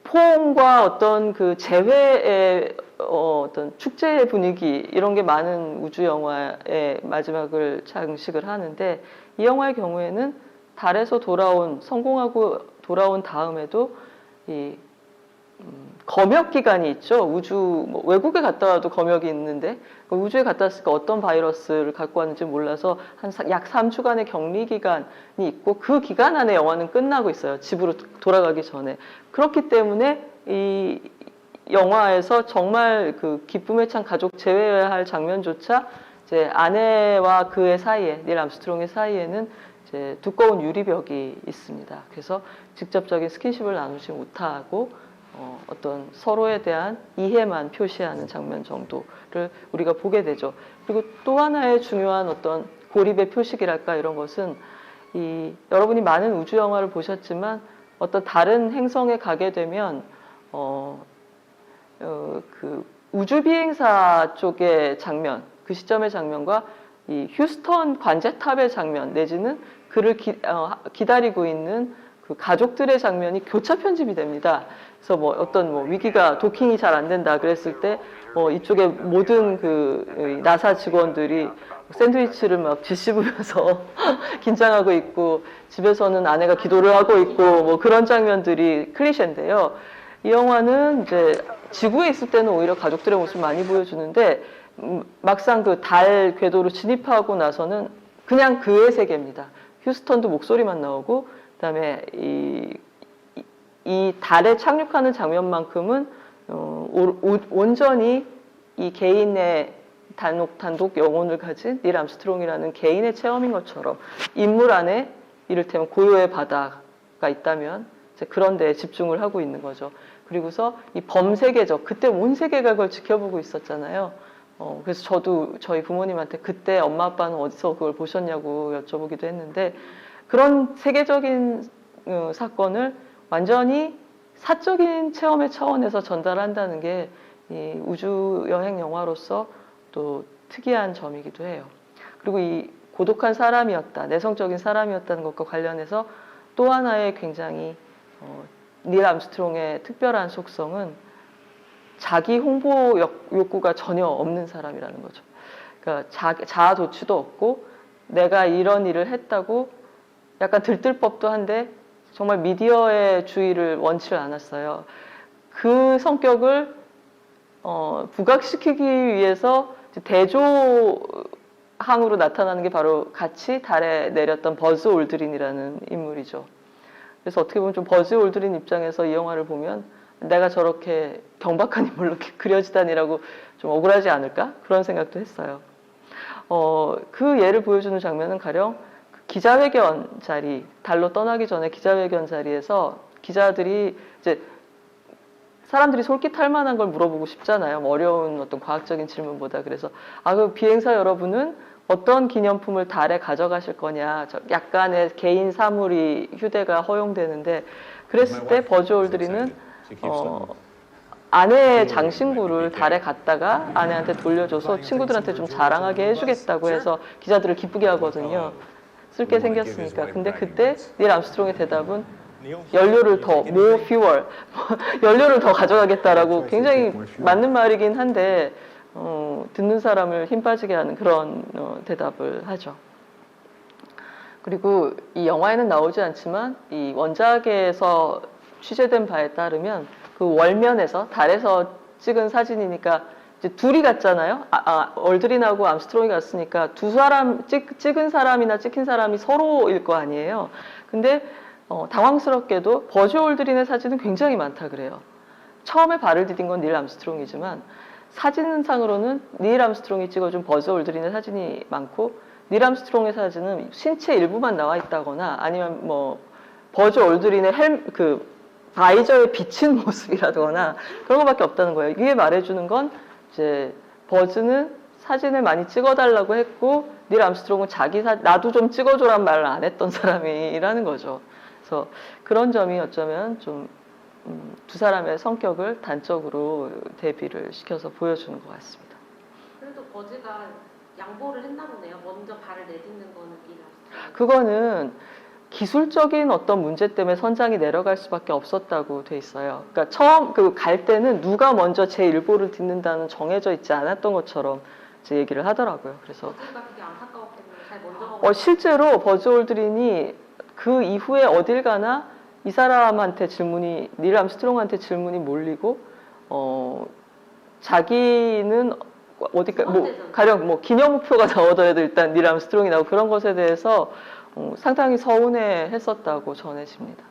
포옹과 어떤 그 재회의 어떤 축제의 분위기 이런 게 많은 우주 영화의 마지막을 장식을 하는데 이 영화의 경우에는 달에서 성공하고 돌아온 다음에도 이 검역 기간이 있죠. 외국에 갔다 와도 검역이 있는데 우주에 갔다 왔으니까 어떤 바이러스를 갖고 왔는지 몰라서 약 3주간의 격리 기간이 있고 그 기간 안에 영화는 끝나고 있어요. 집으로 돌아가기 전에. 그렇기 때문에 이 영화에서 정말 그 기쁨에 찬 가족 재회할 장면조차 이제 아내와 그의 사이에 닐 암스트롱의 사이에는 이제 두꺼운 유리벽이 있습니다. 그래서 직접적인 스킨십을 나누지 못하고 어떤 서로에 대한 이해만 표시하는 장면 정도를 우리가 보게 되죠. 그리고 또 하나의 중요한 어떤 고립의 표식이랄까 이런 것은 여러분이 많은 우주 영화를 보셨지만 어떤 다른 행성에 가게 되면 그 우주 비행사 쪽의 장면, 그 시점의 장면과 이 휴스턴 관제탑의 장면 내지는 그를 기다리고 있는 그 가족들의 장면이 교차 편집이 됩니다. 그래서 어떤 위기가 도킹이 잘 안 된다 그랬을 때 이쪽에 모든 그 나사 직원들이 샌드위치를 막 뒤씹으면서 긴장하고 있고 집에서는 아내가 기도를 하고 있고 그런 장면들이 클리셰인데요. 이 영화는 이제 지구에 있을 때는 오히려 가족들의 모습을 많이 보여주는데 막상 그 달 궤도로 진입하고 나서는 그냥 그의 세계입니다. 휴스턴도 목소리만 나오고 그다음에 이 달에 착륙하는 장면만큼은 온전히 이 개인의 단독 영혼을 가진 닐 암스트롱이라는 개인의 체험인 것처럼 인물 안에 이를테면 고요의 바다가 있다면 이제 그런 데에 집중을 하고 있는 거죠. 그리고서 이 범세계적, 그때 온 세계가 그걸 지켜보고 있었잖아요. 그래서 저도 저희 부모님한테 그때 엄마 아빠는 어디서 그걸 보셨냐고 여쭤보기도 했는데 그런 세계적인 사건을 완전히 사적인 체험의 차원에서 전달한다는 게 이 우주 여행 영화로서 또 특이한 점이기도 해요. 그리고 이 고독한 사람이었다, 내성적인 사람이었다는 것과 관련해서 또 하나의 굉장히 닐 암스트롱의 특별한 속성은 자기 홍보 욕구가 전혀 없는 사람이라는 거죠. 그러니까 자아 도취도 없고 내가 이런 일을 했다고 약간 들뜰 법도 한데 정말 미디어의 주의를 원치 않았어요. 그 성격을 부각시키기 위해서 대조항으로 나타나는 게 바로 같이 달에 내렸던 버즈 올드린이라는 인물이죠. 그래서 어떻게 보면 좀 버즈 올드린 입장에서 이 영화를 보면 내가 저렇게 경박한 인물로 그려지다니라고 좀 억울하지 않을까? 그런 생각도 했어요. 그 예를 보여주는 장면은 가령 기자회견 자리, 달로 떠나기 전에 기자회견 자리에서 기자들이 이제 사람들이 솔깃할 만한 걸 물어보고 싶잖아요. 뭐 어려운 어떤 과학적인 질문보다. 그래서 그 비행사 여러분은 어떤 기념품을 달에 가져가실 거냐. 약간의 개인 사물이 휴대가 허용되는데 그랬을 때 버즈 올드린은 아내의 장신구를 달에 갔다가 아내한테 돌려줘서 친구들한테 좀 자랑하게 해주겠다고 해서 기자들을 기쁘게 하거든요. 쓸게 생겼으니까. 근데 그때 닐 암스트롱의 대답은 연료를 더, more fuel, 연료를 더 가져가겠다라고 굉장히 맞는 말이긴 한데 듣는 사람을 힘 빠지게 하는 그런 대답을 하죠. 그리고 이 영화에는 나오지 않지만 이 원작에서 취재된 바에 따르면 그 월면에서 달에서 찍은 사진이니까 이제 둘이 갔잖아요. 올드린하고 암스트롱이 갔으니까 두 사람 찍은 사람이나 찍힌 사람이 서로일 거 아니에요. 근데 당황스럽게도 버즈 올드린의 사진은 굉장히 많다 그래요. 처음에 발을 디딘 건 닐 암스트롱이지만 사진상으로는 닐 암스트롱이 찍어준 버즈 올드린의 사진이 많고 닐 암스트롱의 사진은 신체 일부만 나와 있다거나 아니면 뭐 버즈 올드린의 바이저에 비친 모습이라거나 그런 것밖에 없다는 거예요. 이게 말해주는 건 이제 버즈는 사진을 많이 찍어달라고 했고 닐 암스트롱은 나도 좀 찍어줘란 말을 안 했던 사람이라는 거죠. 그래서 그런 점이 어쩌면 좀 두 사람의 성격을 단적으로 대비를 시켜서 보여주는 것 같습니다. 그래도 버즈가 양보를 했나 보네요. 먼저 발을 내딛는 거는 닐 암스트롱. 그거는 기술적인 어떤 문제 때문에 선장이 내려갈 수밖에 없었다고 돼 있어요. 그러니까 처음 갈 때는 누가 먼저 제 일보를 딛는다는 정해져 있지 않았던 것처럼 제 얘기를 하더라고요. 그래서 버즈가 그게 안타까웠겠네요. 잘 먼저 가고. 실제로 버즈 올드린이 그 이후에 어딜 가나 이 사람한테 닐 암스트롱한테 질문이 몰리고 자기는 어디까 가령 기념우표가 나오더라도 일단 닐 암스트롱이 나오고 그런 것에 대해서 상당히 서운해했었다고 전해집니다.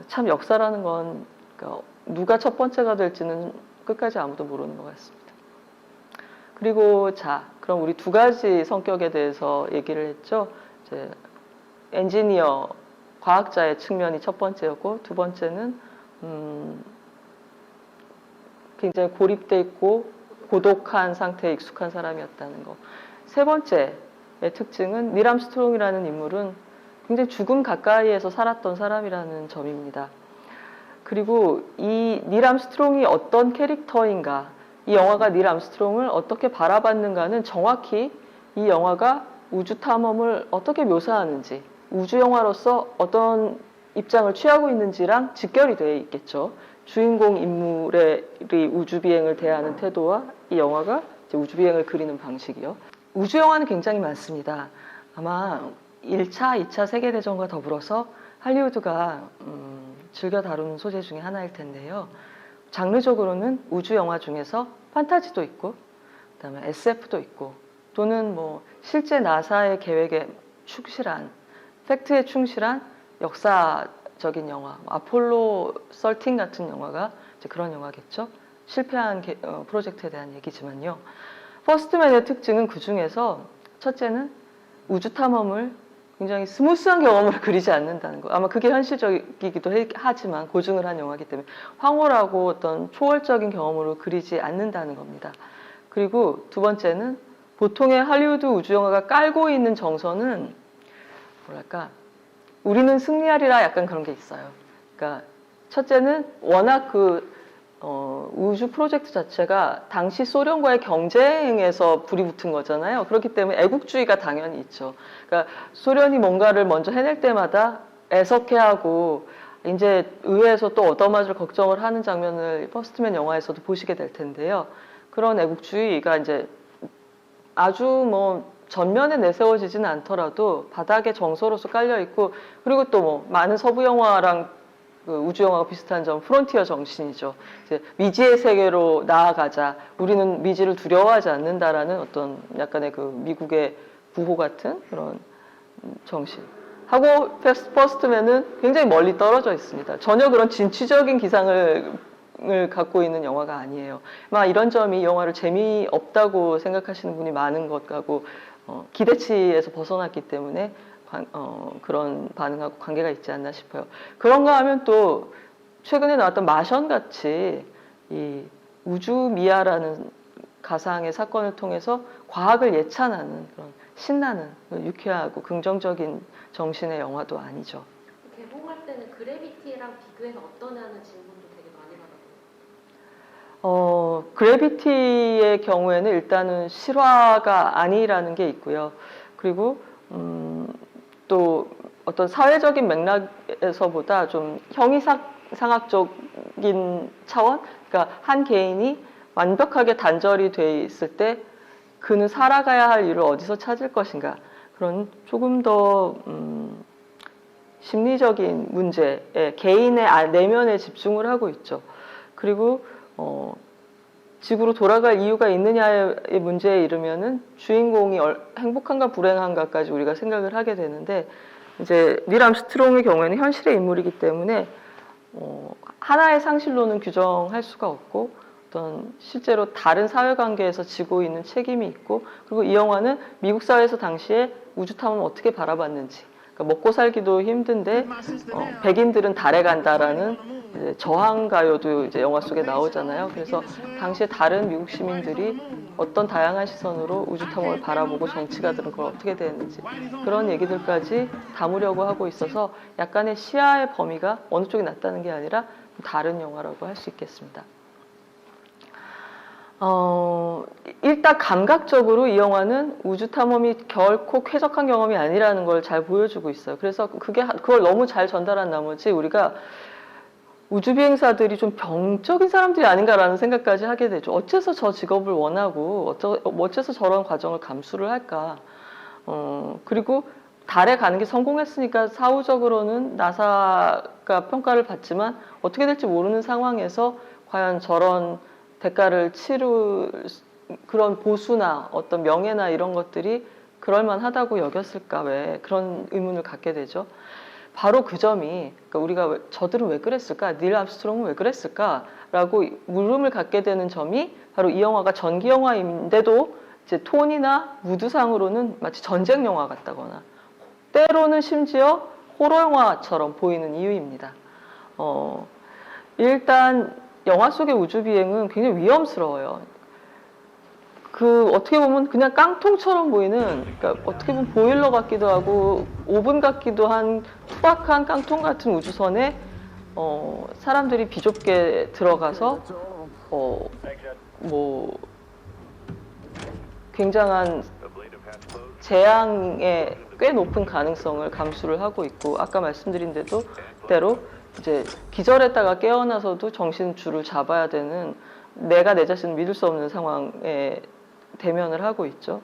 참 역사라는 건 그러니까 누가 첫 번째가 될지는 끝까지 아무도 모르는 것 같습니다. 그리고 그럼 우리 두 가지 성격에 대해서 얘기를 했죠. 이제 엔지니어, 과학자의 측면이 첫 번째였고 두 번째는 굉장히 고립돼 있고 고독한 상태에 익숙한 사람이었다는 거. 세 번째의 특징은 닐 암스트롱이라는 인물은 굉장히 죽음 가까이에서 살았던 사람이라는 점입니다. 그리고 이 닐 암스트롱이 어떤 캐릭터인가, 이 영화가 닐 암스트롱을 어떻게 바라봤는가는 정확히 이 영화가 우주 탐험을 어떻게 묘사하는지, 우주 영화로서 어떤 입장을 취하고 있는지랑 직결이 되어 있겠죠. 주인공 인물의 우주 비행을 대하는 태도와 이 영화가 이제 우주 비행을 그리는 방식이요. 우주 영화는 굉장히 많습니다. 아마 1차, 2차 세계대전과 더불어서 할리우드가 즐겨 다루는 소재 중에 하나일 텐데요. 장르적으로는 우주 영화 중에서 판타지도 있고, 그다음에 SF도 있고, 또는 뭐 실제 나사의 계획에 충실한, 팩트에 충실한 역사적인 영화, 아폴로 13 같은 영화가 이제 그런 영화겠죠. 실패한 프로젝트에 대한 얘기지만요. 퍼스트맨의 특징은 그 중에서 첫째는 우주 탐험을 굉장히 스무스한 경험을 그리지 않는다는 거. 아마 그게 현실적이기도 하지만 고증을 한 영화이기 때문에 황홀하고 어떤 초월적인 경험으로 그리지 않는다는 겁니다. 그리고 두 번째는 보통의 할리우드 우주 영화가 깔고 있는 정서는 뭐랄까, 우리는 승리하리라 약간 그런 게 있어요. 그러니까 첫째는 워낙 우주 프로젝트 자체가 당시 소련과의 경쟁에서 불이 붙은 거잖아요. 그렇기 때문에 애국주의가 당연히 있죠. 그러니까 소련이 뭔가를 먼저 해낼 때마다 애석해하고 이제 의회에서 또 얻어맞을 걱정을 하는 장면을 퍼스트맨 영화에서도 보시게 될 텐데요. 그런 애국주의가 이제 아주 뭐 전면에 내세워지지는 않더라도 바닥에 정서로서 깔려 있고, 그리고 또 뭐 많은 서부 영화랑 그 우주 영화가 비슷한 점, 프론티어 정신이죠. 이제 미지의 세계로 나아가자. 우리는 미지를 두려워하지 않는다라는 어떤 약간의 그 미국의 구호 같은 그런 정신. 하고 퍼스트맨은 굉장히 멀리 떨어져 있습니다. 전혀 그런 진취적인 기상을 갖고 있는 영화가 아니에요. 막 이런 점이 이 영화를 재미없다고 생각하시는 분이 많은 것 같고, 기대치에서 벗어났기 때문에 그런 반응하고 관계가 있지 않나 싶어요. 그런가 하면 또 최근에 나왔던 마션 같이 이 우주미아라는 가상의 사건을 통해서 과학을 예찬하는 그런 신나는 유쾌하고 긍정적인 정신의 영화도 아니죠. 개봉할 때는 그래비티랑 비교해서 어떠냐는 질문도 되게 많이 받았어요. 그래비티의 경우에는 일단은 실화가 아니라는 게 있고요. 그리고 또 어떤 사회적인 맥락에서보다 좀 형이상학적인 차원, 그러니까 한 개인이 완벽하게 단절이 돼 있을 때 그는 살아가야 할 이유를 어디서 찾을 것인가, 그런 조금 더 심리적인 문제에 개인의 내면에 집중을 하고 있죠. 그리고 지구로 돌아갈 이유가 있느냐의 문제에 이르면은 주인공이 행복한가 불행한가까지 우리가 생각을 하게 되는데, 이제 닐 암스트롱의 경우에는 현실의 인물이기 때문에 하나의 상실로는 규정할 수가 없고, 어떤 실제로 다른 사회관계에서 지고 있는 책임이 있고, 그리고 이 영화는 미국 사회에서 당시에 우주 탐험을 어떻게 바라봤는지, 그러니까 먹고 살기도 힘든데 백인들은 달에 간다라는 이제 저항가요도 이제 영화 속에 나오잖아요. 그래서 당시에 다른 미국 시민들이 어떤 다양한 시선으로 우주 탐험을 바라보고 정치가들은 그걸 어떻게 대했는지, 그런 얘기들까지 담으려고 하고 있어서 약간의 시야의 범위가 어느 쪽이 낫다는 게 아니라 다른 영화라고 할 수 있겠습니다. 일단 감각적으로 이 영화는 우주 탐험이 결코 쾌적한 경험이 아니라는 걸 잘 보여주고 있어요. 그래서 그걸 너무 잘 전달한 나머지 우리가 우주 비행사들이 좀 병적인 사람들이 아닌가라는 생각까지 하게 되죠. 어째서 저 직업을 원하고 어째서 저런 과정을 감수를 할까. 그리고 달에 가는 게 성공했으니까 사후적으로는 나사가 평가를 받지만 어떻게 될지 모르는 상황에서 과연 저런 대가를 치를 그런 보수나 어떤 명예나 이런 것들이 그럴만하다고 여겼을까, 왜 그런 의문을 갖게 되죠. 바로 그 점이, 그러니까 우리가 저들은 왜 그랬을까, 닐 암스트롱은 왜 그랬을까라고 물음을 갖게 되는 점이 바로 이 영화가 전기 영화인데도 이제 톤이나 무드상으로는 마치 전쟁 영화 같다거나 때로는 심지어 호러 영화처럼 보이는 이유입니다. 일단 영화 속의 우주 비행은 굉장히 위험스러워요. 어떻게 보면 그냥 깡통처럼 보이는, 그러니까 어떻게 보면 보일러 같기도 하고 오븐 같기도 한 투박한 깡통 같은 우주선에 사람들이 비좁게 들어가서 뭐 굉장한 재앙의 꽤 높은 가능성을 감수를 하고 있고, 아까 말씀드린 대로 이제 기절했다가 깨어나서도 정신줄을 잡아야 되는, 내가 내 자신을 믿을 수 없는 상황에 대면을 하고 있죠.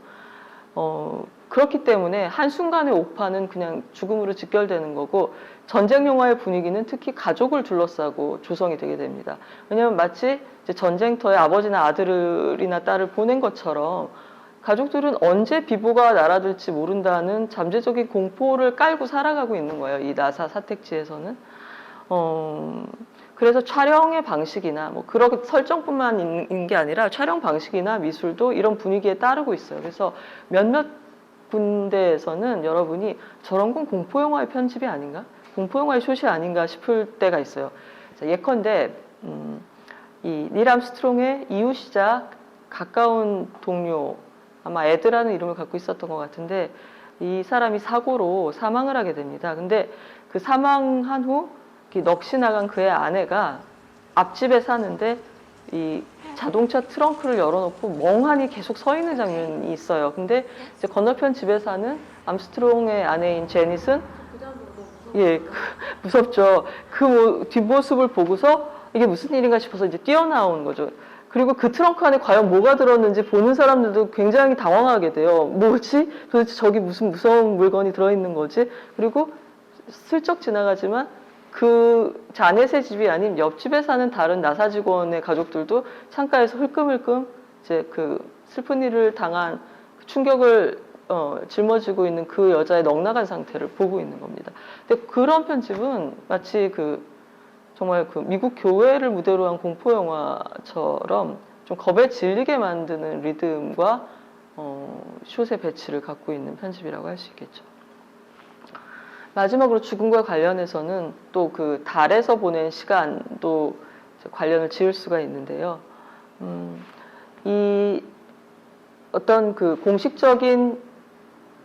그렇기 때문에 한순간의 오파는 그냥 죽음으로 직결되는 거고, 전쟁 영화의 분위기는 특히 가족을 둘러싸고 조성이 되게 됩니다. 왜냐하면 마치 이제 전쟁터에 아버지나 아들이나 딸을 보낸 것처럼 가족들은 언제 비보가 날아들지 모른다는 잠재적인 공포를 깔고 살아가고 있는 거예요. 이 나사 사택지에서는. 그래서 촬영의 방식이나 뭐 그렇게 설정뿐만 있는 게 아니라 촬영 방식이나 미술도 이런 분위기에 따르고 있어요. 그래서 몇몇 군데에서는 여러분이 저런 건 공포영화의 편집이 아닌가? 공포영화의 숏이 아닌가 싶을 때가 있어요. 자, 예컨대 이 닐 암스트롱의 이웃이자 가까운 동료, 아마 에드라는 이름을 갖고 있었던 것 같은데, 이 사람이 사고로 사망을 하게 됩니다. 근데 그 사망한 후 넋이 나간 그의 아내가 앞집에 사는데 이 자동차 트렁크를 열어놓고 멍하니 계속 서 있는 장면이 있어요. 근데 이제 건너편 집에 사는 암스트롱의 아내인 제닛은 무섭죠. 그 뒷모습을 보고서 이게 무슨 일인가 싶어서 이제 뛰어나오는 거죠. 그리고 그 트렁크 안에 과연 뭐가 들었는지 보는 사람들도 굉장히 당황하게 돼요. 뭐지? 도대체 저기 무슨 무서운 물건이 들어있는 거지? 그리고 슬쩍 지나가지만 그 자넷의 집이 아닌 옆집에 사는 다른 나사 직원의 가족들도 창가에서 흘끔흘끔 이제 그 슬픈 일을 당한 충격을 짊어지고 있는 그 여자의 넉나간 상태를 보고 있는 겁니다. 근데 그런 편집은 마치 정말 미국 교회를 무대로 한 공포 영화처럼 좀 겁에 질리게 만드는 리듬과 숏의 배치를 갖고 있는 편집이라고 할 수 있겠죠. 마지막으로 죽음과 관련해서는 또 그 달에서 보낸 시간도 관련을 지을 수가 있는데요. 이 어떤 그 공식적인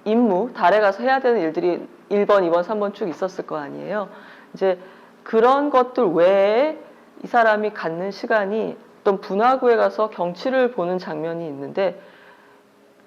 임무, 달에 가서 해야 되는 일들이 1번, 2번, 3번 쭉 있었을 거 아니에요. 이제 그런 것들 외에 이 사람이 갖는 시간이 어떤 분화구에 가서 경치를 보는 장면이 있는데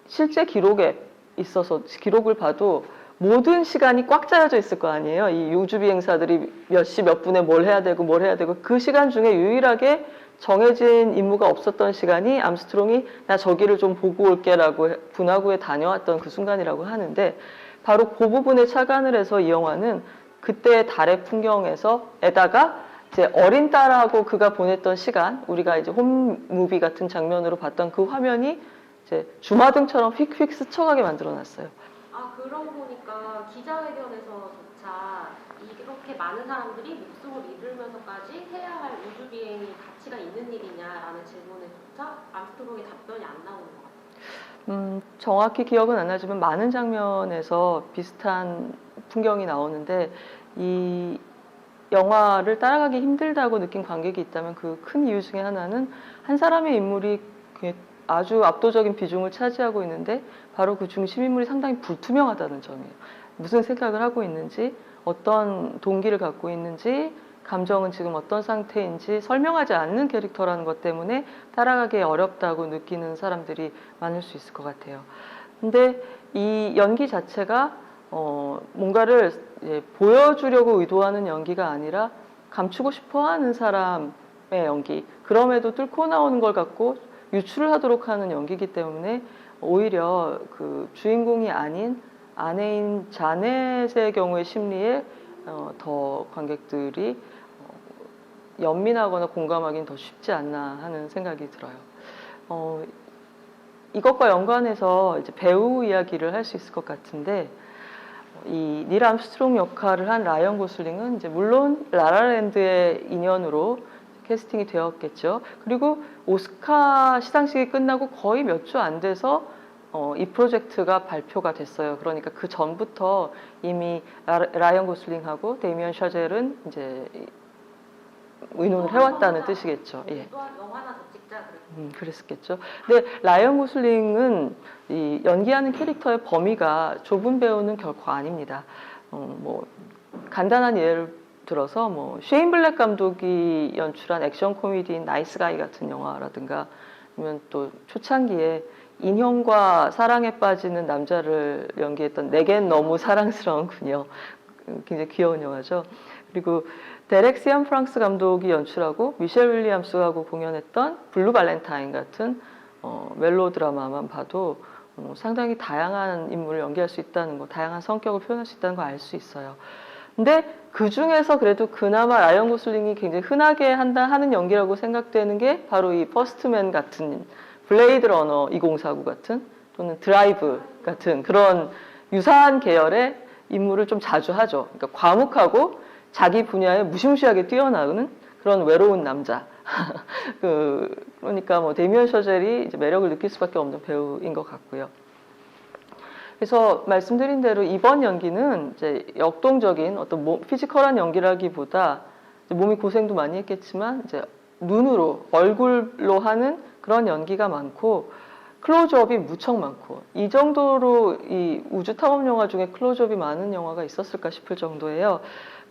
실제 기록에 있어서 기록을 봐도 모든 시간이 꽉 짜여져 있을 거 아니에요. 이 우주비행사들이 몇 시 몇 분에 뭘 해야 되고 그 시간 중에 유일하게 정해진 임무가 없었던 시간이 암스트롱이 나 저기를 좀 보고 올게라고 분화구에 다녀왔던 그 순간이라고 하는데 바로 그 부분에 착안을 해서 이 영화는 그때의 달의 풍경에다가 이제 어린 딸하고 그가 보냈던 시간, 우리가 이제 홈무비 같은 장면으로 봤던 그 화면이 이제 주마등처럼 휙휙 스쳐가게 만들어놨어요. 아, 그러고 보니까 기자회견에서조차 이렇게 많은 사람들이 목숨을 잃으면서까지 해야 할 우주 비행이 가치가 있는 일이냐라는 질문에조차 암스트롱의 답변이 안 나오는 것 같아요. 정확히 기억은 안 나지만 많은 장면에서 비슷한 풍경이 나오는데 이 영화를 따라가기 힘들다고 느낀 관객이 있다면 그 큰 이유 중에 하나는 한 사람의 인물이 아주 압도적인 비중을 차지하고 있는데 바로 그 중심 인물이 상당히 불투명하다는 점이에요. 무슨 생각을 하고 있는지, 어떤 동기를 갖고 있는지, 감정은 지금 어떤 상태인지 설명하지 않는 캐릭터라는 것 때문에 따라가기 어렵다고 느끼는 사람들이 많을 수 있을 것 같아요. 근데 이 연기 자체가 뭔가를 보여주려고 의도하는 연기가 아니라 감추고 싶어하는 사람의 연기, 그럼에도 뚫고 나오는 걸 갖고 유출을 하도록 하는 연기이기 때문에 오히려 그 주인공이 아닌 아내인 자넷의 경우의 심리에 더 관객들이 연민하거나 공감하기는 더 쉽지 않나 하는 생각이 들어요. 이것과 연관해서 이제 배우 이야기를 할 수 있을 것 같은데 이 닐 암스트롱 역할을 한 라이언 고슬링은 이제 물론 라라랜드의 인연으로 캐스팅이 되었겠죠. 그리고 오스카 시상식이 끝나고 거의 몇 주 안 돼서 이 프로젝트가 발표가 됐어요. 그러니까 그 전부터 이미 라이언 고슬링하고 데미안 샤젤은 이제 의논을 해왔다는 뜻이겠죠. 예. 또 영화나 더 찍자 그랬겠죠. 근데 라이언 고슬링은 이 연기하는 캐릭터의 범위가 좁은 배우는 결코 아닙니다. 뭐 간단한 예를 들어서 뭐 쉐인 블랙 감독이 연출한 액션 코미디인 나이스 가이 같은 영화라든가 아니면 또 초창기에 인형과 사랑에 빠지는 남자를 연기했던 내겐 너무 사랑스러운 그녀, 굉장히 귀여운 영화죠. 그리고 데렉 시안 프랑스 감독이 연출하고 미셸 윌리엄스하고 공연했던 블루 발렌타인 같은 멜로 드라마만 봐도 상당히 다양한 인물을 연기할 수 있다는 거, 다양한 성격을 표현할 수 있다는 걸 알 수 있어요. 근데 그 중에서 그래도 그나마 라이언 고슬링이 굉장히 흔하게 하는 연기라고 생각되는 게 바로 이 퍼스트맨 같은, 블레이드 러너 2049 같은, 또는 드라이브 같은 그런 유사한 계열의 인물을 좀 자주 하죠. 그러니까 과묵하고 자기 분야에 무시무시하게 뛰어나는 그런 외로운 남자. 그러니까 뭐 데미안 셔젤이 이제 매력을 느낄 수밖에 없는 배우인 것 같고요. 그래서 말씀드린 대로 이번 연기는 이제 역동적인 어떤 피지컬한 연기라기보다 몸이 고생도 많이 했겠지만 이제 눈으로, 얼굴로 하는 그런 연기가 많고 클로즈업이 무척 많고 이 정도로 이 우주 탐험 영화 중에 클로즈업이 많은 영화가 있었을까 싶을 정도예요.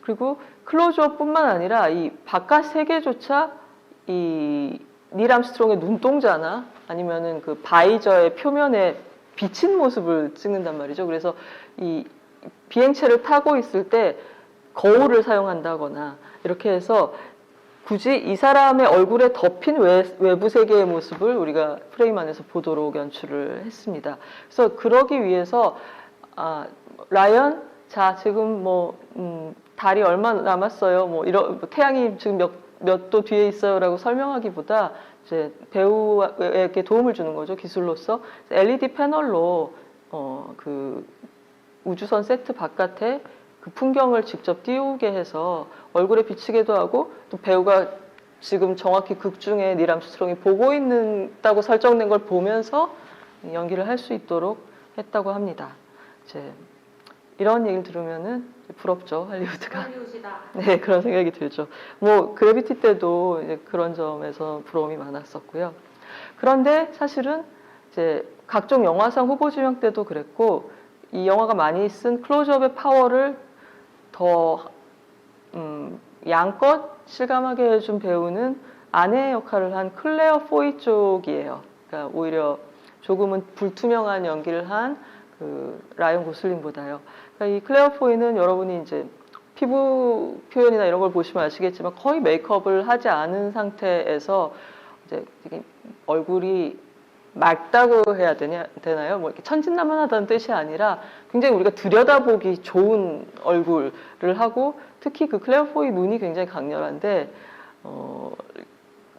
그리고 클로즈업뿐만 아니라 이 바깥 세계조차 이 닐 암스트롱의 눈동자나 아니면은 그 바이저의 표면에 비친 모습을 찍는단 말이죠. 그래서 이 비행체를 타고 있을 때 거울을 사용한다거나 이렇게 해서 굳이 이 사람의 얼굴에 덮인 외부 세계의 모습을 우리가 프레임 안에서 보도록 연출을 했습니다. 그래서 그러기 위해서 라이언, 자 지금 뭐 달이 얼마 남았어요. 뭐 이런 뭐 태양이 지금 몇 도 뒤에 있어요라고 설명하기보다 이제 배우에게 도움을 주는 거죠, 기술로서. LED 패널로 그 우주선 세트 바깥에 그 풍경을 직접 띄우게 해서 얼굴에 비치게도 하고, 또 배우가 지금 정확히 극 중에 닐 암스트롱이 보고 있다고 설정된 걸 보면서 연기를 할 수 있도록 했다고 합니다. 이제 이런 얘기를 들으면은 부럽죠, 할리우드가. 할리우드다. 네, 그런 생각이 들죠. 뭐 그래비티 때도 이제 그런 점에서 부러움이 많았었고요. 그런데 사실은 이제 각종 영화상 후보 지명 때도 그랬고, 이 영화가 많이 쓴 클로즈업의 파워를 더 양껏 실감하게 해준 배우는 아내의 역할을 한 클레어 포이 쪽이에요. 그러니까 오히려 조금은 불투명한 연기를 한 그 라이언 고슬링보다요. 그러니까 이 클레어 포이는 여러분이 이제 피부 표현이나 이런 걸 보시면 아시겠지만 거의 메이크업을 하지 않은 상태에서 이제 얼굴이 맑다고 해야 되나요? 뭐 이렇게 천진난만하다는 뜻이 아니라 굉장히 우리가 들여다보기 좋은 얼굴을 하고, 특히 그 클레어 포이 눈이 굉장히 강렬한데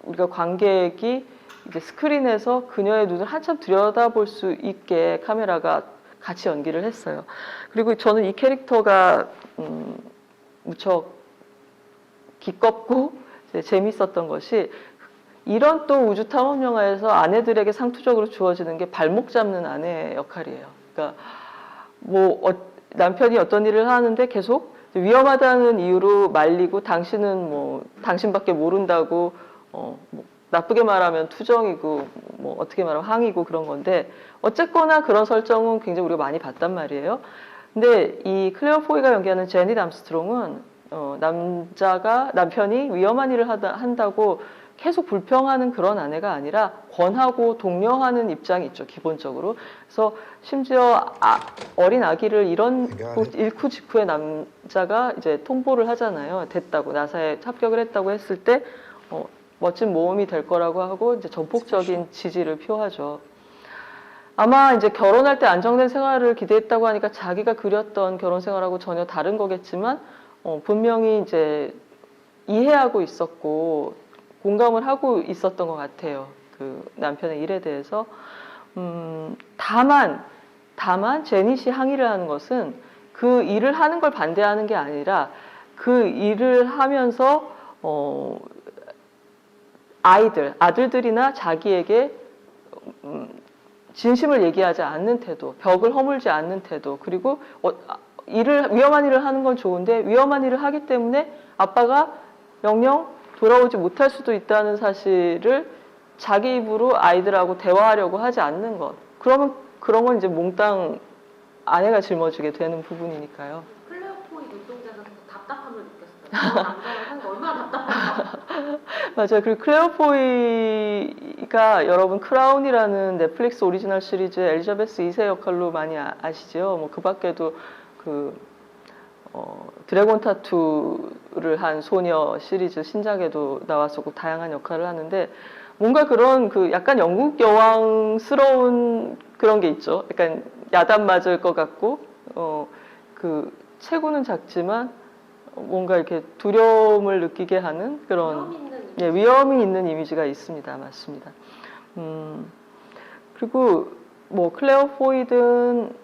우리가 관객이 이제 스크린에서 그녀의 눈을 한참 들여다볼 수 있게 카메라가 같이 연기를 했어요. 그리고 저는 이 캐릭터가 무척 기껍고 재밌었던 것이, 이런 또 우주 탐험 영화에서 아내들에게 상투적으로 주어지는 게 발목 잡는 아내의 역할이에요. 그러니까 뭐 남편이 어떤 일을 하는데 계속 위험하다는 이유로 말리고, 당신은 뭐 당신밖에 모른다고, 뭐 나쁘게 말하면 투정이고, 뭐 어떻게 말하면 항이고 그런 건데, 어쨌거나 그런 설정은 굉장히 우리가 많이 봤단 말이에요. 근데 이 클레어 포이가 연기하는 제닛 암스트롱은 남편이 위험한 일을 한다고 계속 불평하는 그런 아내가 아니라 권하고 독려하는 입장이 있죠, 기본적으로. 그래서 심지어 어린 아기를 잃고 직후에 남자가 이제 통보를 하잖아요. 됐다고, 나사에 합격을 했다고 했을 때 멋진 모험이 될 거라고 하고 이제 전폭적인 지지를 표하죠. 아마 이제 결혼할 때 안정된 생활을 기대했다고 하니까 자기가 그렸던 결혼 생활하고 전혀 다른 거겠지만, 분명히 이제 이해하고 있었고 공감을 하고 있었던 것 같아요, 그 남편의 일에 대해서. 다만 제닛이 항의를 하는 것은 그 일을 하는 걸 반대하는 게 아니라, 그 일을 하면서 아들들이나 자기에게 진심을 얘기하지 않는 태도, 벽을 허물지 않는 태도, 그리고 위험한 일을 하는 건 좋은데 위험한 일을 하기 때문에 아빠가 영영 돌아오지 못할 수도 있다는 사실을 자기 입으로 아이들하고 대화하려고 하지 않는 것. 그러면 그런 건 이제 몽땅 아내가 짊어지게 되는 부분이니까요. 클레어 포이 눈동자에서 답답함을 느꼈어요. 저 남자를 하는 거 얼마나 답답한가. 맞아요. 그리고 클레어 포이가 여러분 크라운이라는 넷플릭스 오리지널 시리즈 엘리자베스 2세 역할로 많이 아시죠? 뭐 그 밖에도 드래곤 타투를 한 소녀 시리즈 신작에도 나왔었고 다양한 역할을 하는데, 뭔가 그런 그 약간 영국 여왕스러운 그런 게 있죠. 약간 야단 맞을 것 같고, 그 체구는 작지만 뭔가 이렇게 두려움을 느끼게 하는 그런 위험이 있는 이미지가 있습니다. 맞습니다. 그리고 뭐 클레어 포이든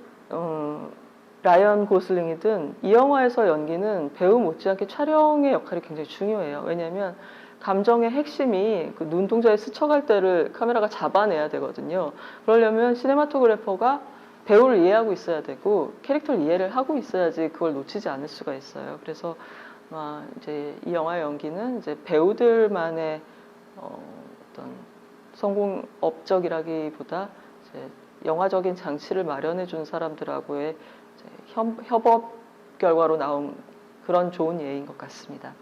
라이언 고슬링이든 이 영화에서 연기는 배우 못지않게 촬영의 역할이 굉장히 중요해요. 왜냐하면 감정의 핵심이 그 눈동자에 스쳐갈 때를 카메라가 잡아내야 되거든요. 그러려면 시네마토그래퍼가 배우를 이해하고 있어야 되고 캐릭터를 이해를 하고 있어야지 그걸 놓치지 않을 수가 있어요. 그래서 이제 이 영화의 연기는 이제 배우들만의 어떤 성공 업적이라기보다 이제 영화적인 장치를 마련해 준 사람들하고의 협업 결과로 나온 그런 좋은 예인 것 같습니다.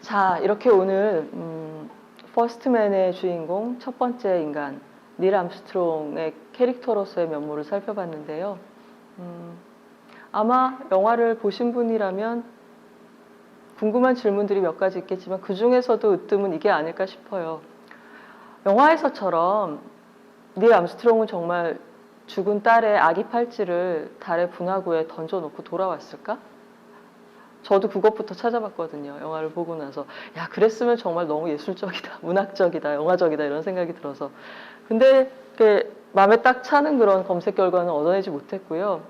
자, 이렇게 오늘 퍼스트맨의 주인공, 첫 번째 인간 닐 암스트롱의 캐릭터로서의 면모를 살펴봤는데요. 아마 영화를 보신 분이라면 궁금한 질문들이 몇 가지 있겠지만 그 중에서도 으뜸은 이게 아닐까 싶어요. 영화에서처럼 닐 암스트롱은 정말 죽은 딸의 아기 팔찌를 달의 분화구에 던져놓고 돌아왔을까? 저도 그것부터 찾아봤거든요. 영화를 보고 나서. 야, 그랬으면 정말 너무 예술적이다, 문학적이다, 영화적이다 이런 생각이 들어서. 근데 마음에 딱 차는 그런 검색 결과는 얻어내지 못했고요.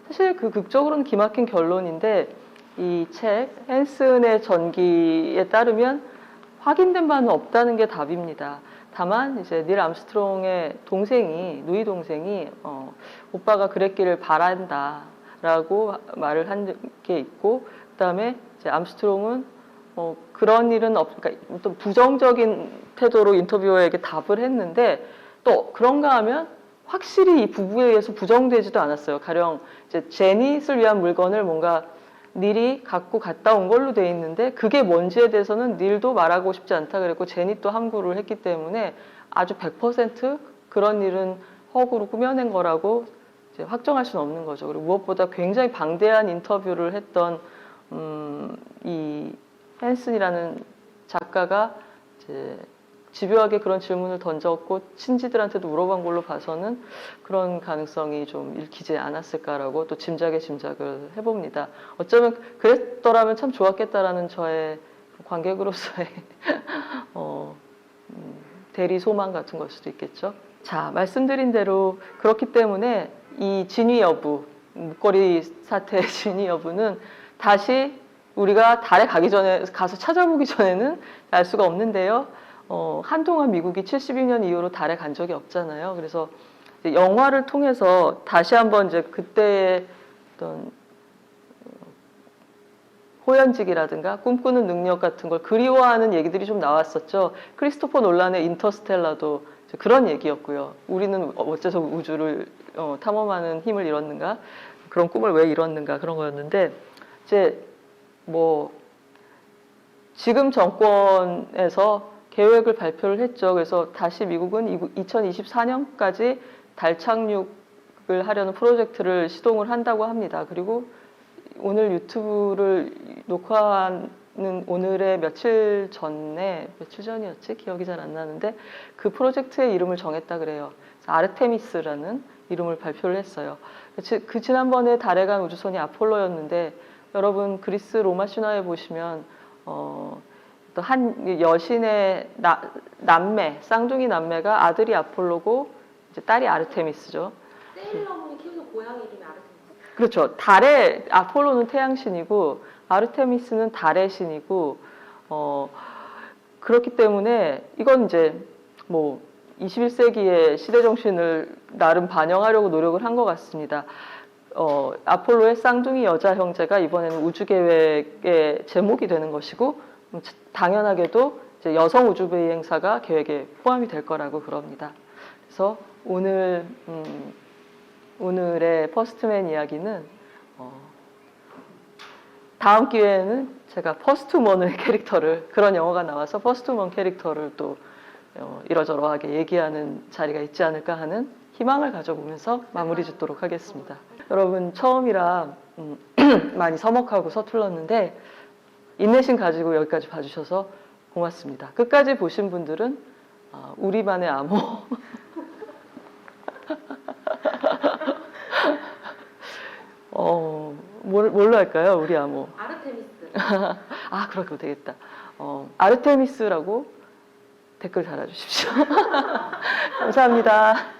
사실 그 극적으로는 기막힌 결론인데 이 책 헨슨의 전기에 따르면 확인된 바는 없다는 게 답입니다. 다만 이제 닐 암스트롱의 동생이 누이 동생이 오빠가 그랬기를 바란다라고 말을 한 게 있고 그다음에 이제 암스트롱은 그런 일은 그러니까 어떤 부정적인 태도로 인터뷰어에게 답을 했는데 또 그런가 하면 확실히 이 부부에 의해서 부정되지도 않았어요. 가령 이제 제닛을 위한 물건을 뭔가 닐이 갖고 갔다 온 걸로 돼 있는데 그게 뭔지에 대해서는 닐도 말하고 싶지 않다 그랬고 제닛도 함구를 했기 때문에 아주 100% 그런 일은 허구로 꾸며낸 거라고 이제 확정할 수는 없는 거죠. 그리고 무엇보다 굉장히 방대한 인터뷰를 했던 이 헨슨이라는 작가가 이제 집요하게 그런 질문을 던졌고 친지들한테도 물어본 걸로 봐서는 그런 가능성이 좀 읽히지 않았을까라고 또 짐작을 해봅니다. 어쩌면 그랬더라면 참 좋았겠다라는 저의 관객으로서의 대리 소망 같은 걸 수도 있겠죠. 자, 말씀드린 대로 그렇기 때문에 이 진위 여부, 목걸이 사태의 진위 여부는 다시 우리가 달에 가기 전에 가서 찾아보기 전에는 알 수가 없는데요. 한동안 미국이 72년 이후로 달에 간 적이 없잖아요. 그래서 이제 영화를 통해서 다시 한번 이제 그때의 어떤 호연직이라든가 꿈꾸는 능력 같은 걸 그리워하는 얘기들이 좀 나왔었죠. 크리스토퍼 놀란의 인터스텔라도 그런 얘기였고요. 우리는 어째서 우주를 탐험하는 힘을 잃었는가? 그런 꿈을 왜 잃었는가? 그런 거였는데 이제 뭐 지금 정권에서 계획을 발표를 했죠. 그래서 다시 미국은 2024년까지 달 착륙을 하려는 프로젝트를 시동을 한다고 합니다. 그리고 오늘 유튜브를 녹화하는 오늘의 며칠 전이었지? 기억이 잘 안 나는데 그 프로젝트의 이름을 정했다 그래요. 아르테미스라는 이름을 발표를 했어요. 그 지난번에 달에 간 우주선이 아폴로였는데 여러분 그리스 로마 신화에 보시면 또 한 여신의 남매, 쌍둥이 남매가 아들이 아폴로고 이제 딸이 아르테미스죠. 세일러문이 키우는 고양이 이름이 아르테미스. 그렇죠. 달의 아폴로는 태양신이고 아르테미스는 달의 신이고 그렇기 때문에 이건 이제 뭐 21세기의 시대 정신을 나름 반영하려고 노력을 한 것 같습니다. 아폴로의 쌍둥이 여자 형제가 이번에는 우주 계획의 제목이 되는 것이고 당연하게도 이제 여성 우주 비행사가 계획에 포함이 될 거라고 그럽니다. 그래서 오늘의 퍼스트맨 이야기는 다음 기회에는 제가 퍼스트우먼의 캐릭터를 그런 영화가 나와서 퍼스트우먼 캐릭터를 또 이러저러하게 얘기하는 자리가 있지 않을까 하는 희망을 가져보면서 마무리 짓도록 하겠습니다. 여러분 처음이라 많이 서먹하고 서툴렀는데 인내심 가지고 여기까지 봐주셔서 고맙습니다. 끝까지 보신 분들은 우리만의 암호 뭘로 할까요? 우리 암호 아르테미스. 아 그렇게 되겠다. 아르테미스라고 댓글 달아주십시오. 감사합니다.